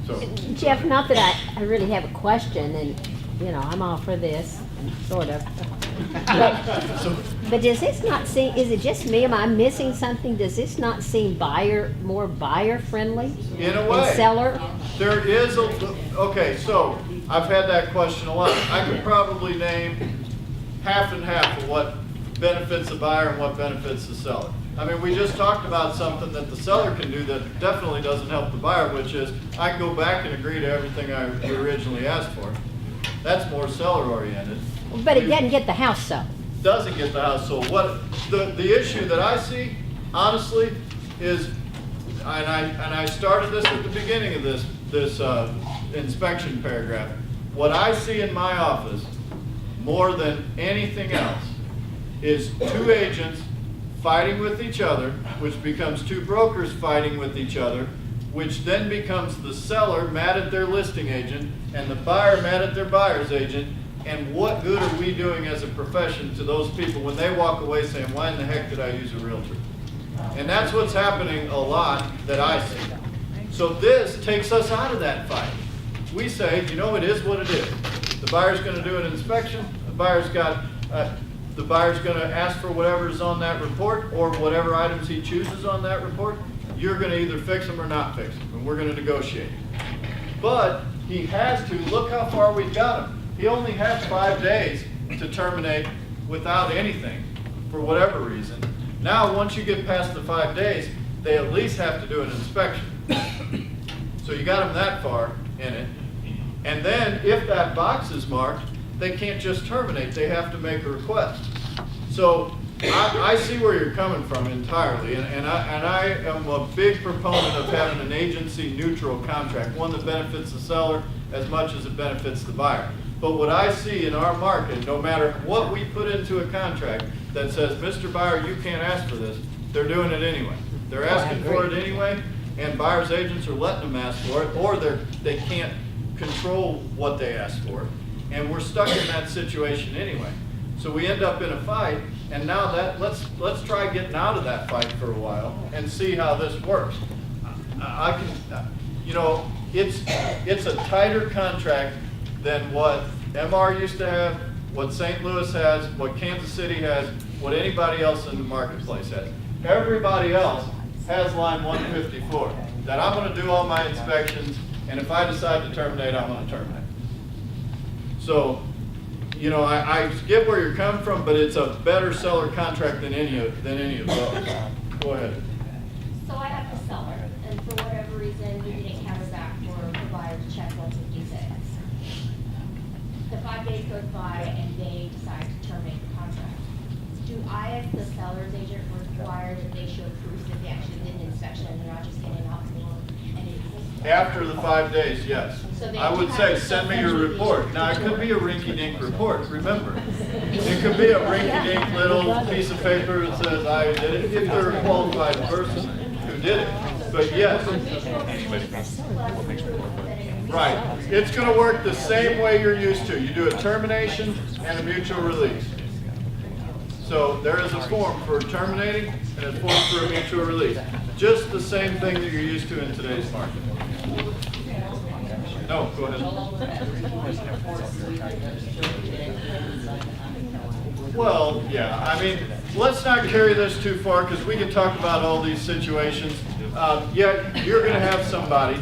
So, Jeff, not that I really have a question, and, you know, I'm all for this, sort of. But does this not seem, is it just me, am I missing something? Does this not seem more buyer-friendly? in a way, than seller? there is okay, so I've had that question a lot. I could probably name half and half of what benefits the buyer and what benefits the seller. I mean, we just talked about something that the seller can do that definitely doesn't help the buyer, which is I can go back and agree to everything I originally asked for. That's more seller-oriented. But it doesn't get the house sold. Doesn't get the house sold. What the issue that I see, honestly, is, and I started this at the beginning of this inspection paragraph. What I see in my office more than anything else is two agents fighting with each other, which becomes two brokers fighting with each other, which then becomes the seller mad at their listing agent and the buyer mad at their buyer's agent. And what good are we doing as a profession to those people when they walk away saying, why in the heck did I use a realtor? And that's what's happening a lot that I see. So this takes us out of that fight. We say, you know, it is what it is. The buyer's going to do an inspection. The buyer's going to ask for whatever is on that report or whatever items he chooses on that report. You're going to either fix them or not fix them, and we're going to negotiate. But he has to, look how far we've got him. He only has 5 days to terminate without anything for whatever reason. Now, once you get past the 5 days, they at least have to do an inspection. So you got him that far in it. And then if that box is marked, they can't just terminate, they have to make a request. So I see where you're coming from entirely, and I am a big proponent of having an agency neutral contract, one that benefits the seller as much as it benefits the buyer. But what I see in our market, no matter what we put into a contract that says, Mr. Buyer, you can't ask for this, they're doing it anyway. They're asking for it anyway, and buyer's agents are letting them ask for it, or they can't control what they ask for. And we're stuck in that situation anyway. So we end up in a fight, and now let's try getting out of that fight for a while and see how this works. I can, you know, it's a tighter contract than what MR used to have, what St. Louis has, what Kansas City has, what anybody else in the marketplace has. Everybody else has line 154, that I'm going to do all my inspections, and if I decide to terminate, I'm going to terminate. So, you know, I get where you're coming from, but it's a better seller contract than any of those. Go ahead. So I have the seller, and for whatever reason, we didn't counter back for the buyer to check 156. The 5 days goes by and they decide to terminate the contract. Do I, as the seller's agent, require that they show proof that they actually did an inspection and they're not just getting out to and it exists? After the 5 days, yes. So they I would have say, to send me your report. Now, it could be a rinky-dink report, remember. It could be a rinky-dink little piece of paper that says, I did it, if they're a qualified person who did it. But yes. Right. It's going to work the same way you're used to. You do a termination and a mutual release. So there is a form for terminating and a form for a mutual release. Just the same thing that you're used to in today's market. No, go ahead. Well, yeah, I mean, let's not carry this too far, because we can talk about all these situations. Yeah, you're gonna have somebody,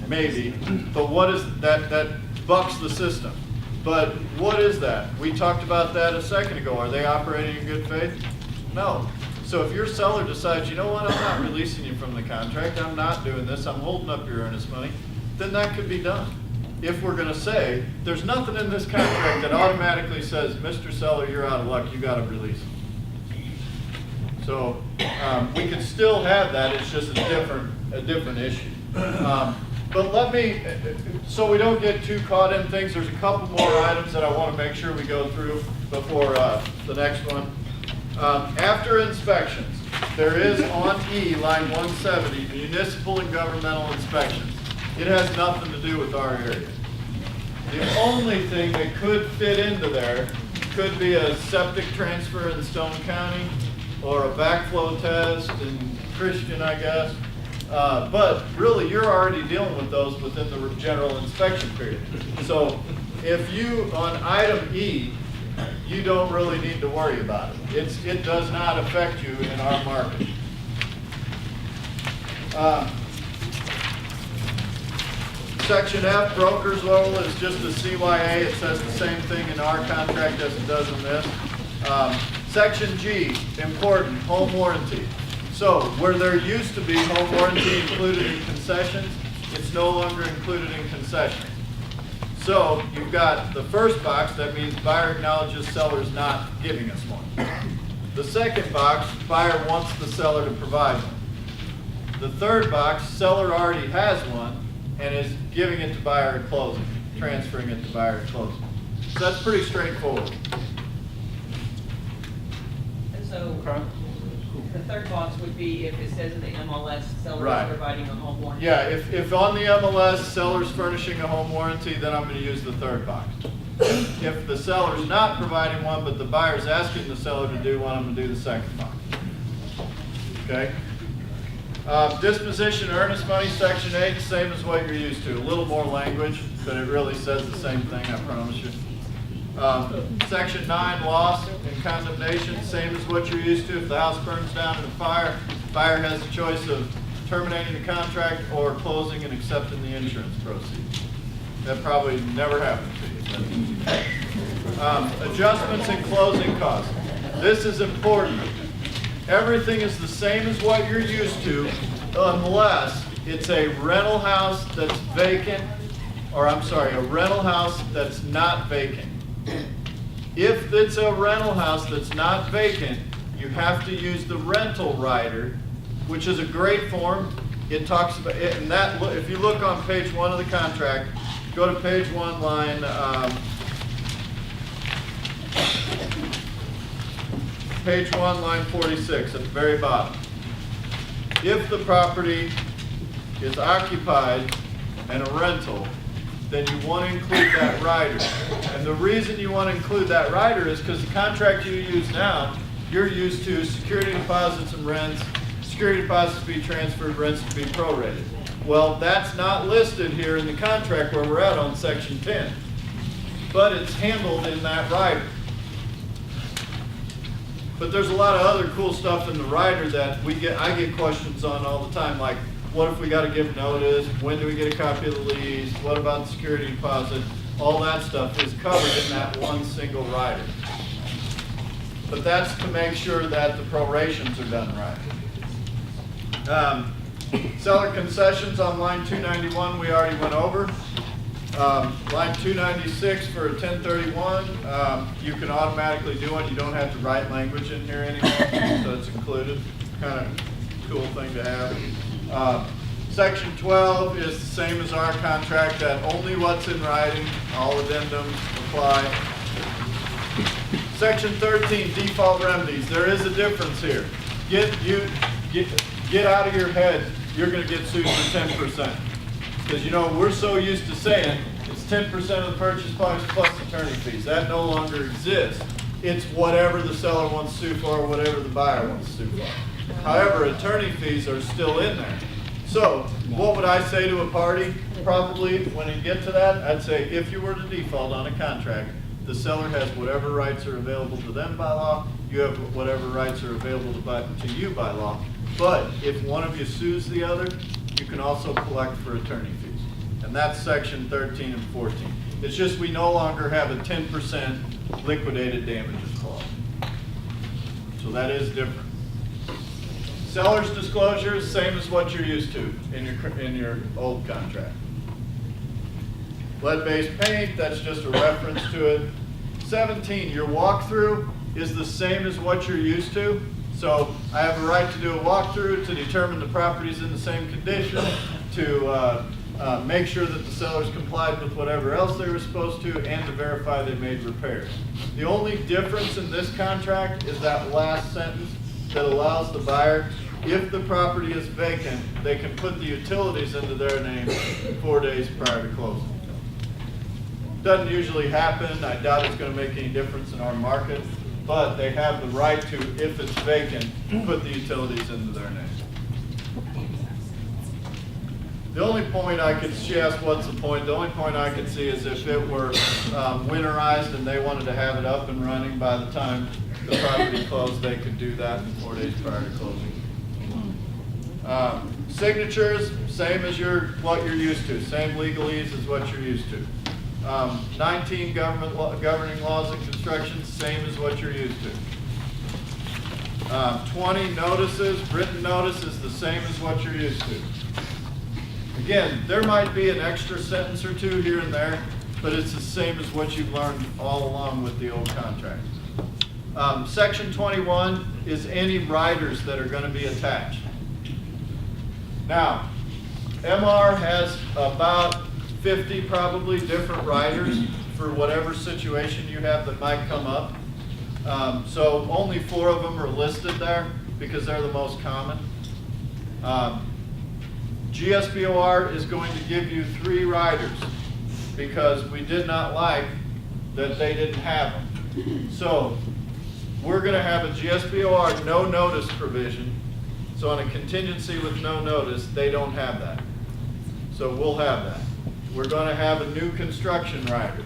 maybe, but what is, that bucks the system. But what is that? We talked about that a second ago. Are they operating in good faith? No. So if your seller decides, you know what, I'm not releasing you from the contract, I'm not doing this, I'm holding up your earnest money, then that could be done. If we're gonna say, there's nothing in this contract that automatically says, Mr. Seller, you're out of luck, you gotta release him. So, we could still have that, it's just a different issue. But let me, so we don't get too caught in things, there's a couple more items that I wanna make sure we go through before, the next one. After inspections, there is on E, line 170, municipal and governmental inspections. It has nothing to do with our area. The only thing that could fit into there could be a septic transfer in Stone County or a backflow test in Christian, I guess. But really, you're already dealing with those within the general inspection period. So if you, on item E, you don't really need to worry about it. It does not affect you in our market. Section F, broker's role is just a CYA. It says the same thing in our contract as it does in this. Section G, important, home warranty. So where there used to be home warranty included in concessions, it's no longer included in concessions. So you've got the first box, that means buyer acknowledges seller's not giving us one. The second box, buyer wants the seller to provide one. The third box, seller already has one and is giving it to buyer at closing, transferring it to buyer at closing. So that's pretty straightforward. And so, the third box would be if it says in the MLS, seller Right. is providing a home warranty. Yeah, if on the MLS, seller's furnishing a home warranty, then I'm gonna use the third box. If the seller's not providing one, but the buyer's asking the seller to do one, I'm gonna do the second box. Okay? Disposition earnest money, section 8, same as what you're used to. A little more language, but it really says the same thing, I promise you. Section 9, loss and condemnation, same as what you're used to. If the house burns down in a fire, buyer has a choice of terminating the contract or closing and accepting the insurance proceeds. That probably never happened to you. Adjustments in closing costs. This is important. Everything is the same as what you're used to, unless it's a rental house that's vacant, or I'm sorry, a rental house that's not vacant. If it's a rental house that's not vacant, you have to use the rental rider, which is a great form. It talks about it, and that, if you look on page 1 of the contract, go to page 1, line page 1, line 46 at the very bottom. If the property is occupied and a rental, then you want to include that rider. And the reason you want to include that rider is because the contract you use now, you're used to security deposits and rents, security deposits to be transferred, rents to be prorated. Well, that's not listed here in the contract where we're at on section 10, but it's handled in that rider. But there's a lot of other cool stuff in the rider that I get questions on all the time, like, what if we got to give notice? When do we get a copy of the lease? What about the security deposit? All that stuff is covered in that one single rider. But that's to make sure that the prorations are done right. Seller concessions on line 291, we already went over. Line 296 for 1031, you can automatically do one. You don't have to write language in here anymore, so it's included. Kind of cool thing to have. Section 12 is the same as our contract, that only what's in writing, all addendums apply. Section 13, default remedies. There is a difference here. Get out of your head, you're going to get sued for 10%. Because, you know, we're so used to saying it's 10% of the purchase price plus attorney fees. That no longer exists. It's whatever the seller wants to sue for, or whatever the buyer wants to sue for. However, attorney fees are still in there. So, what would I say to a party? Probably, when you get to that, I'd say, if you were to default on a contract, the seller has whatever rights are available to them by law, you have whatever rights are available to you by law. But if one of you sues the other, you can also collect for attorney fees. And that's section 13 and 14. It's just we no longer have a 10% liquidated damages clause. So that is different. Seller's disclosure is same as what you're used to in your old contract. Lead-based paint, that's just a reference to it. 17, your walkthrough is the same as what you're used to. So I have a right to do a walkthrough to determine the property's in the same condition, to make sure that the sellers complied with whatever else they were supposed to, and to verify they made repairs. The only difference in this contract is that last sentence that allows the buyer, if the property is vacant, they can put the utilities into their name 4 days prior to closing. Doesn't usually happen. I doubt it's going to make any difference in our market, but they have the right to, if it's vacant, put the utilities into their name. The only point I could, she asked what's the point, the only point I could see is if it were winterized and they wanted to have it up and running by the time the property closed, they could do that in 4 days prior to closing. Signatures, same as what you're used to, same legalese as what you're used to. 19 governing laws of construction, same as what you're used to. 20 notices, written notice is the same as what you're used to. Again, there might be an extra sentence or two here and there, but it's the same as what you've learned all along with the old contract. Section 21 is any riders that are going to be attached. Now, MR has about 50 probably different riders for whatever situation you have that might come up. So only 4 of them are listed there because they're the most common. GSBOR is going to give you 3 riders because we did not like that they didn't have them. So we're going to have a GSBOR no notice provision. So on a contingency with no notice, they don't have that. So we'll have that. We're going to have a new construction rider.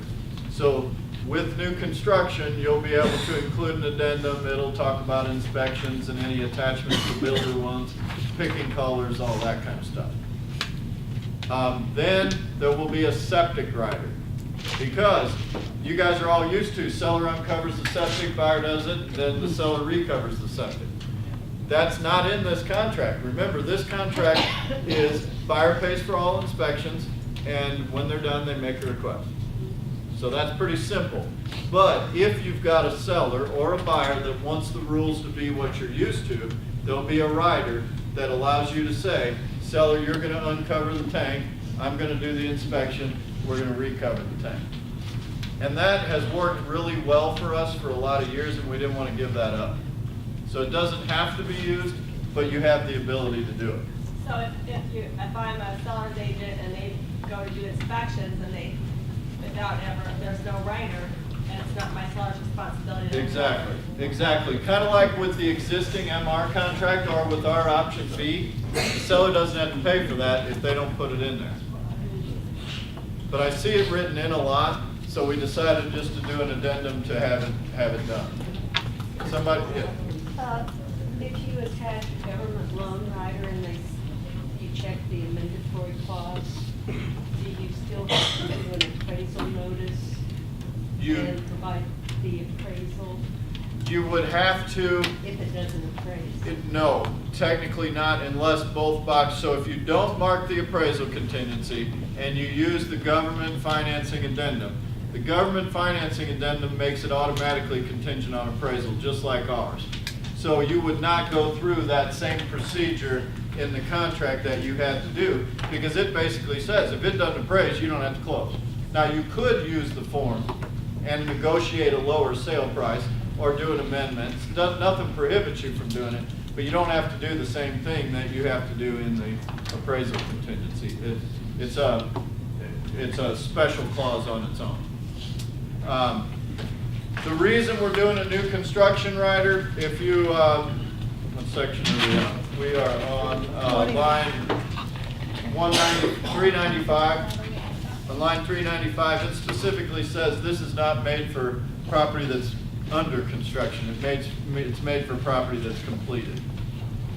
So with new construction, you'll be able to include an addendum. It'll talk about inspections and any attachments the builder wants, picking colors, all that kind of stuff. Then there will be a septic rider. Because you guys are all used to seller uncovers the septic, buyer does it, then the seller recovers the septic. That's not in this contract. Remember, this contract is buyer pays for all inspections, and when they're done, they make a request. So that's pretty simple. But if you've got a seller or a buyer that wants the rules to be what you're used to, there'll be a rider that allows you to say, seller, you're going to uncover the tank, I'm going to do the inspection, we're going to recover the tank. And that has worked really well for us for a lot of years, and we didn't want to give that up. So it doesn't have to be used, but you have the ability to do it. So if I'm a seller's agent and they go to do inspections and there's no rider, and it's not my seller's responsibility to. Exactly. Kind of like with the existing MR contract or with our option B, the seller doesn't have to pay for that if they don't put it in there. But I see it written in a lot, so we decided just to do an addendum to have it done. Somebody, yeah. If you attach a government loan rider and you check the mandatory clause, do you still have to do an appraisal notice and provide the appraisal? You would have to. If it doesn't appraise? No, technically not unless both boxes. So if you don't mark the appraisal contingency and you use the government financing addendum, the government financing addendum makes it automatically contingent on appraisal, just like ours. So you would not go through that same procedure in the contract that you had to do, because it basically says if it doesn't appraise, you don't have to close. Now you could use the form and negotiate a lower sale price or do an amendment. Nothing prohibits you from doing it, but you don't have to do the same thing that you have to do in the appraisal contingency. It's a special clause on its own. The reason we're doing a new construction rider, if you, what section are we on? We are on line 395. On line 395, it specifically says this is not made for property that's under construction. It's made for property that's completed.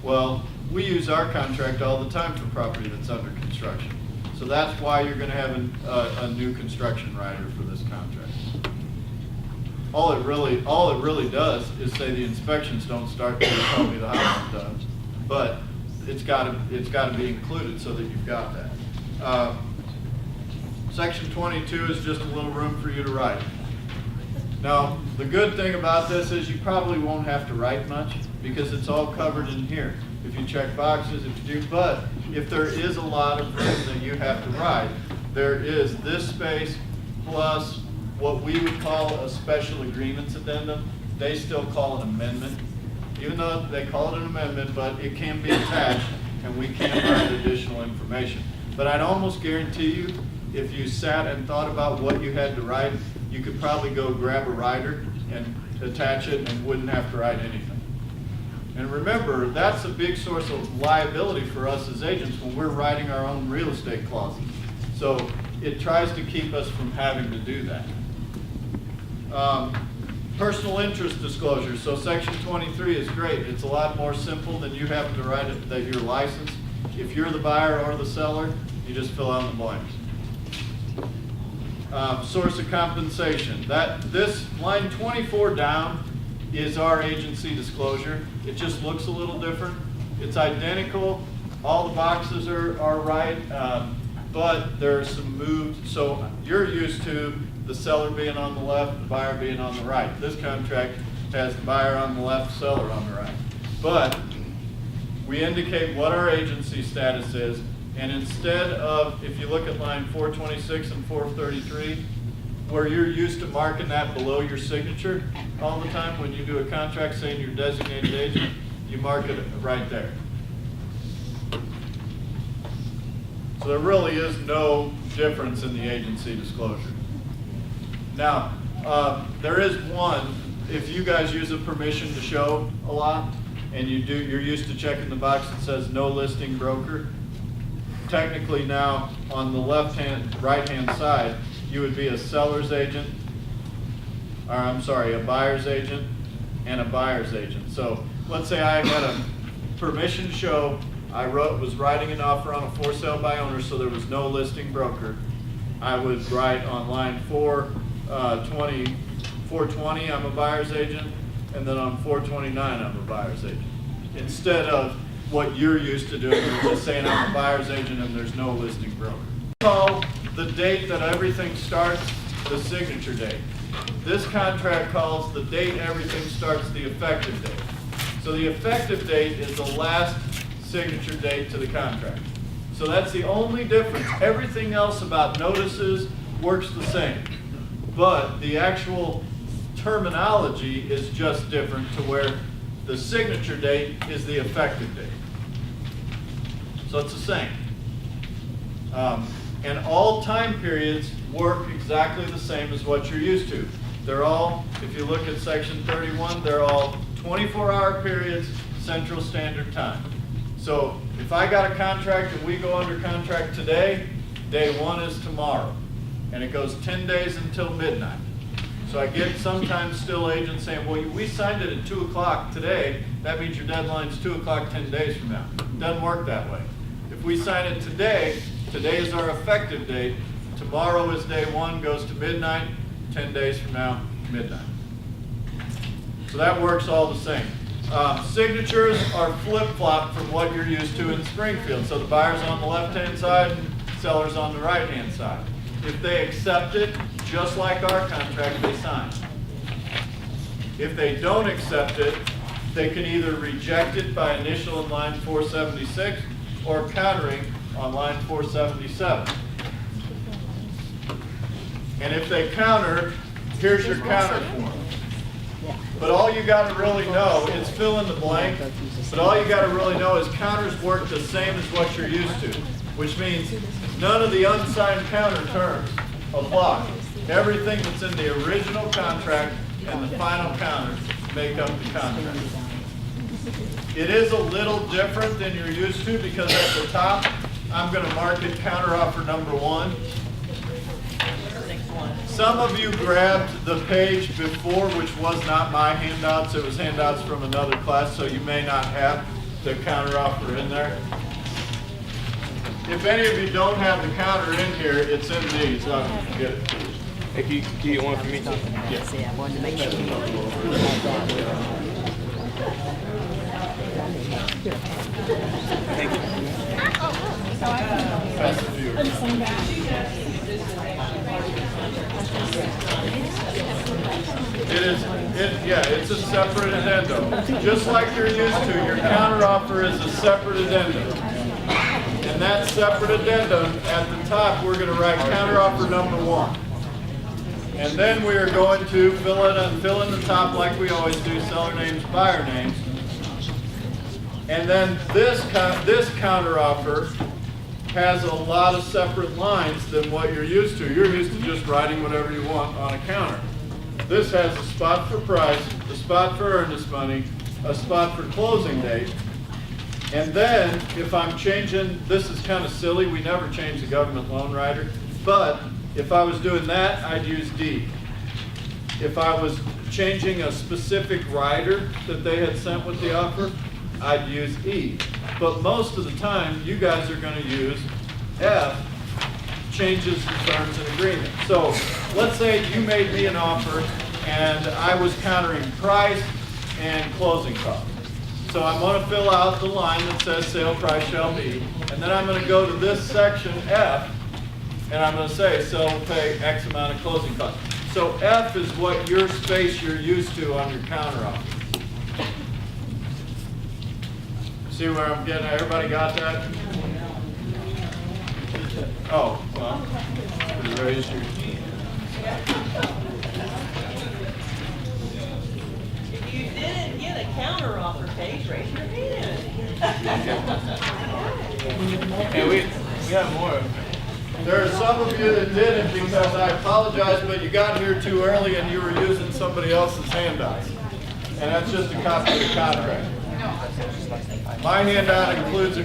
Well, we use our contract all the time for property that's under construction. So that's why you're gonna have a new construction rider for this contract. All it really does is say the inspections don't start till you tell me the house is done. But it's gotta be included so that you've got that. Section 22 is just a little room for you to write. Now, the good thing about this is you probably won't have to write much because it's all covered in here. If you check boxes, if you do, but if there is a lot of room that you have to write, there is this space plus what we would call a special agreements addendum. They still call it amendment, even though they call it an amendment, but it can be attached and we can write additional information. But I'd almost guarantee you, if you sat and thought about what you had to write, you could probably go grab a writer and attach it and wouldn't have to write anything. And remember, that's a big source of liability for us as agents when we're writing our own real estate clauses. So it tries to keep us from having to do that. Personal interest disclosure. So section 23 is great. It's a lot more simple than you having to write it that you're licensed. If you're the buyer or the seller, you just fill out the blanks. Source of compensation. This line 24 down is our agency disclosure. It just looks a little different. It's identical. All the boxes are right, but there are some moves. So you're used to the seller being on the left, the buyer being on the right. This contract has the buyer on the left, seller on the right. But we indicate what our agency status is, and instead of, if you look at line 426 and 433, where you're used to marking that below your signature all the time when you do a contract saying you're designated agent, you mark it right there. So there really is no difference in the agency disclosure. Now, there is one, if you guys use a permission to show a lot, and you're used to checking the box that says no listing broker, technically now on the right-hand side, you would be a seller's agent, or I'm sorry, a buyer's agent and a buyer's agent. So let's say I had a permission to show, I was writing an offer on a for sale by owner, so there was no listing broker. I would write on line 420, I'm a buyer's agent, and then on 429, I'm a buyer's agent. Instead of what you're used to doing, you're just saying I'm a buyer's agent and there's no listing broker. Call the date that everything starts the signature date. This contract calls the date everything starts the effective date. So the effective date is the last signature date to the contract. So that's the only difference. Everything else about notices works the same. But the actual terminology is just different to where the signature date is the effective date. So it's the same. And all time periods work exactly the same as what you're used to. They're all, if you look at section 31, they're all 24-hour periods, Central Standard Time. So if I got a contract and we go under contract today, day one is tomorrow. And it goes 10 days until midnight. So I get sometimes still agents saying, well, we signed it at 2 o'clock today. That means your deadline's 2 o'clock 10 days from now. It doesn't work that way. If we sign it today, today is our effective date. Tomorrow is day one, goes to midnight. 10 days from now, midnight. So that works all the same. Signatures are flip-flop from what you're used to in Springfield. So the buyer's on the left-hand side, seller's on the right-hand side. If they accept it, just like our contract, they sign. If they don't accept it, they can either reject it by initial in line 476 or countering on line 477. And if they counter, here's your counter form. But all you got to really know is fill in the blank, but all you got to really know is counters work the same as what you're used to, which means none of the unsigned counter terms apply. Everything that's in the original contract and the final counter make up the contract. It is a little different than you're used to because at the top, I'm going to mark it counteroffer number 1. Some of you grabbed the page before, which was not my handouts. It was handouts from another class, so you may not have the counteroffer in there. If any of you don't have the counter in here, it's in these. I'll get it to you. Hey, can you get one for me too? Yes. See, I wanted to make sure. Thank you. Pass it to you. I'm sending back. It's a separate addendum. Just like you're used to, your counteroffer is a separate addendum. And that separate addendum, at the top, we're going to write counteroffer number 1. And then we are going to fill in the top like we always do, seller names, buyer names. And then this counteroffer has a lot of separate lines than what you're used to. You're used to just writing whatever you want on a counter. This has a spot for price, a spot for earnest money, a spot for closing date. And then if I'm changing, this is kind of silly, we never change the government loan rider, but if I was doing that, I'd use D. If I was changing a specific rider that they had sent with the offer, I'd use E. But most of the time, you guys are going to use F, changes the terms and agreement. So let's say you made me an offer and I was countering price and closing costs. So I'm going to fill out the line that says sale price shall be, and then I'm going to go to this section F, and I'm going to say seller will pay X amount of closing costs. So F is what your space you're used to on your counteroffer. See where I'm getting at? Everybody got that? Oh, well, raise your If you didn't get a counteroffer page, raise your hand. Hey, we have more. There are some of you that didn't because I apologize, but you got here too early and you were using somebody else's handouts. And that's just a copy of the contract. My handout includes a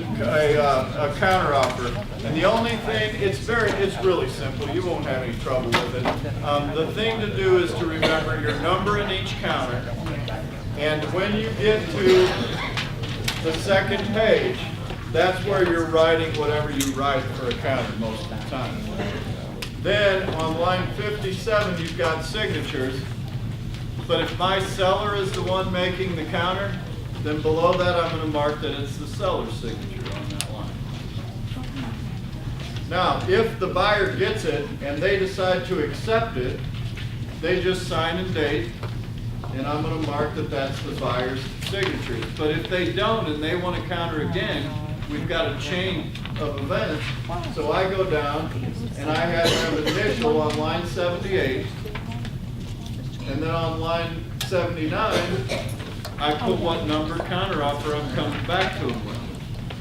counteroffer. And the only thing, it's really simple. You won't have any trouble with it. The thing to do is to remember your number in each counter. And when you get to the second page, that's where you're writing whatever you write for a counter most of the time. Then on line 57, you've got signatures. But if my seller is the one making the counter, then below that I'm going to mark that it's the seller's signature on that line. Now, if the buyer gets it and they decide to accept it, they just sign and date, and I'm going to mark that that's the buyer's signature. But if they don't and they want to counter again, we've got a chain of events. So I go down and I have an initial on line 78, and then on line 79, I put what number counteroffer I'm coming back to them with.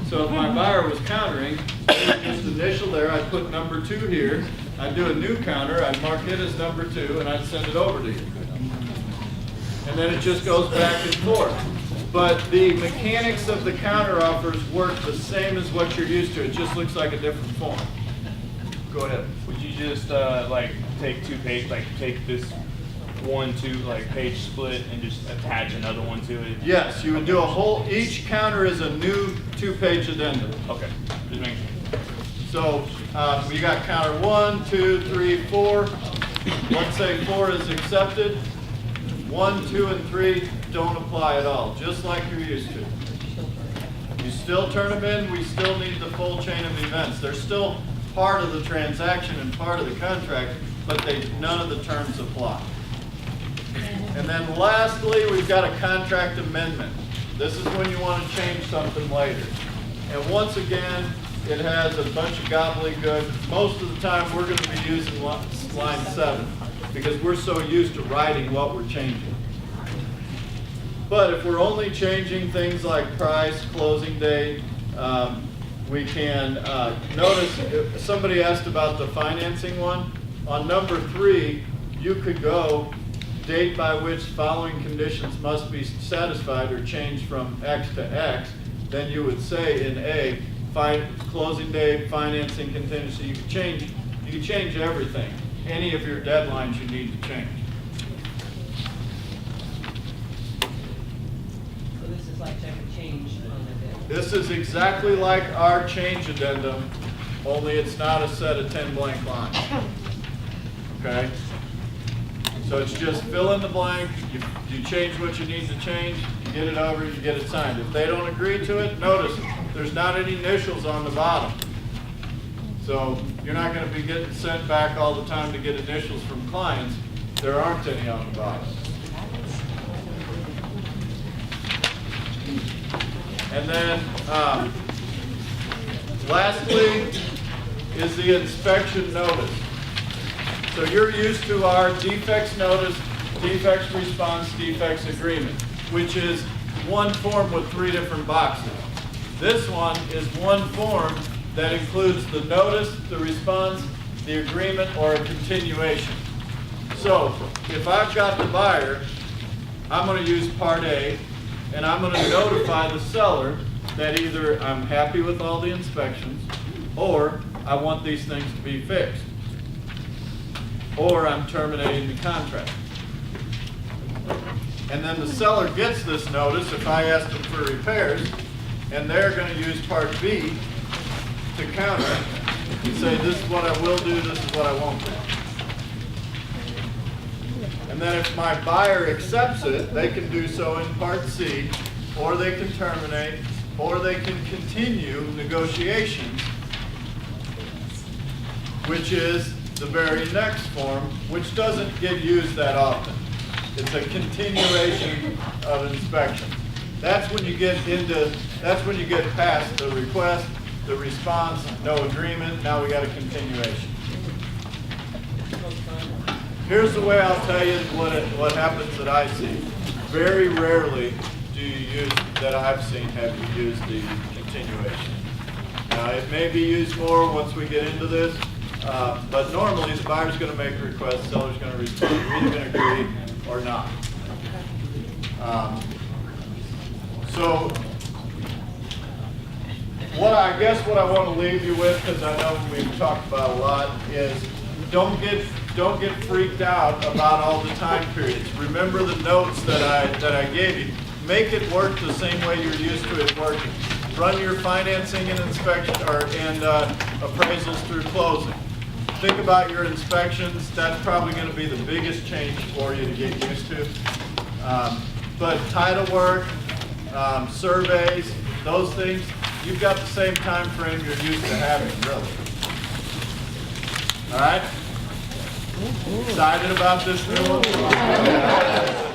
So if my buyer was countering, just initial there, I'd put number 2 here. I'd do a new counter, I'd mark it as number 2, and I'd send it over to you. And then it just goes back and forth. But the mechanics of the counteroffers work the same as what you're used to. It just looks like a different form. Go ahead. Would you just like take 2 pages, like take this 1, 2 like page split and just attach another one to it? Yes, you would do a whole, each counter is a new 2-page addendum. Okay, just making sure. So we got counter 1, 2, 3, 4. Let's say 4 is accepted. 1, 2, and 3 don't apply at all, just like you're used to. You still turn them in, we still need the full chain of events. They're still part of the transaction and part of the contract, but none of the terms apply. And then lastly, we've got a contract amendment. This is when you want to change something later. And once again, it has a bunch of gobbledygook. Most of the time, we're going to be using line 7 because we're so used to writing what we're changing. But if we're only changing things like price, closing date, we can notice if somebody asked about the financing one. On number 3, you could go date by which following conditions must be satisfied or changed from X to X. Then you would say in A, closing date, financing contingency. You could change everything. any of your deadlines you need to change. So this is like check and change on the bid. This is exactly like our change addendum, only it's not a set of 10 blank lines. Okay? So it's just fill in the blank, you change what you need to change, you get it over, you get it signed. If they don't agree to it, notice, there's not any initials on the bottom. So you're not going to be getting sent back all the time to get initials from clients. There aren't any on the bottom. And then, lastly, is the inspection notice. So you're used to our defects notice, defects response, defects agreement, which is one form with 3 different boxes. This one is one form that includes the notice, the response, the agreement, or a continuation. So if I've got the buyer, I'm going to use Part A, and I'm going to notify the seller that either I'm happy with all the inspections, or I want these things to be fixed, or I'm terminating the contract. And then the seller gets this notice if I ask them for repairs, and they're going to use Part B to counter and say, this is what I will do, this is what I won't do. And then if my buyer accepts it, they can do so in Part C, or they can terminate, or they can continue negotiations, which is the very next form, which doesn't get used that often. It's a continuation of inspection. That's when you get past the request, the response, no agreement, now we got a continuation. Here's the way I'll tell you what happens that I see. Very rarely do you use, that I've seen, have you use the continuation. Now, it may be used more once we get into this, but normally the buyer's going to make a request, seller's going to respond, we're either going to agree or not. So, what I want to leave you with, because I know we've talked about a lot, is don't get freaked out about all the time periods. Remember the notes that I gave you. Make it work the same way you're used to it working. Run your financing and inspection and appraisals through closing. Think about your inspections. That's probably going to be the biggest change for you to get used to. But title work, surveys, those things, you've got the same time frame you're used to having, really. All right? Excited about this new one?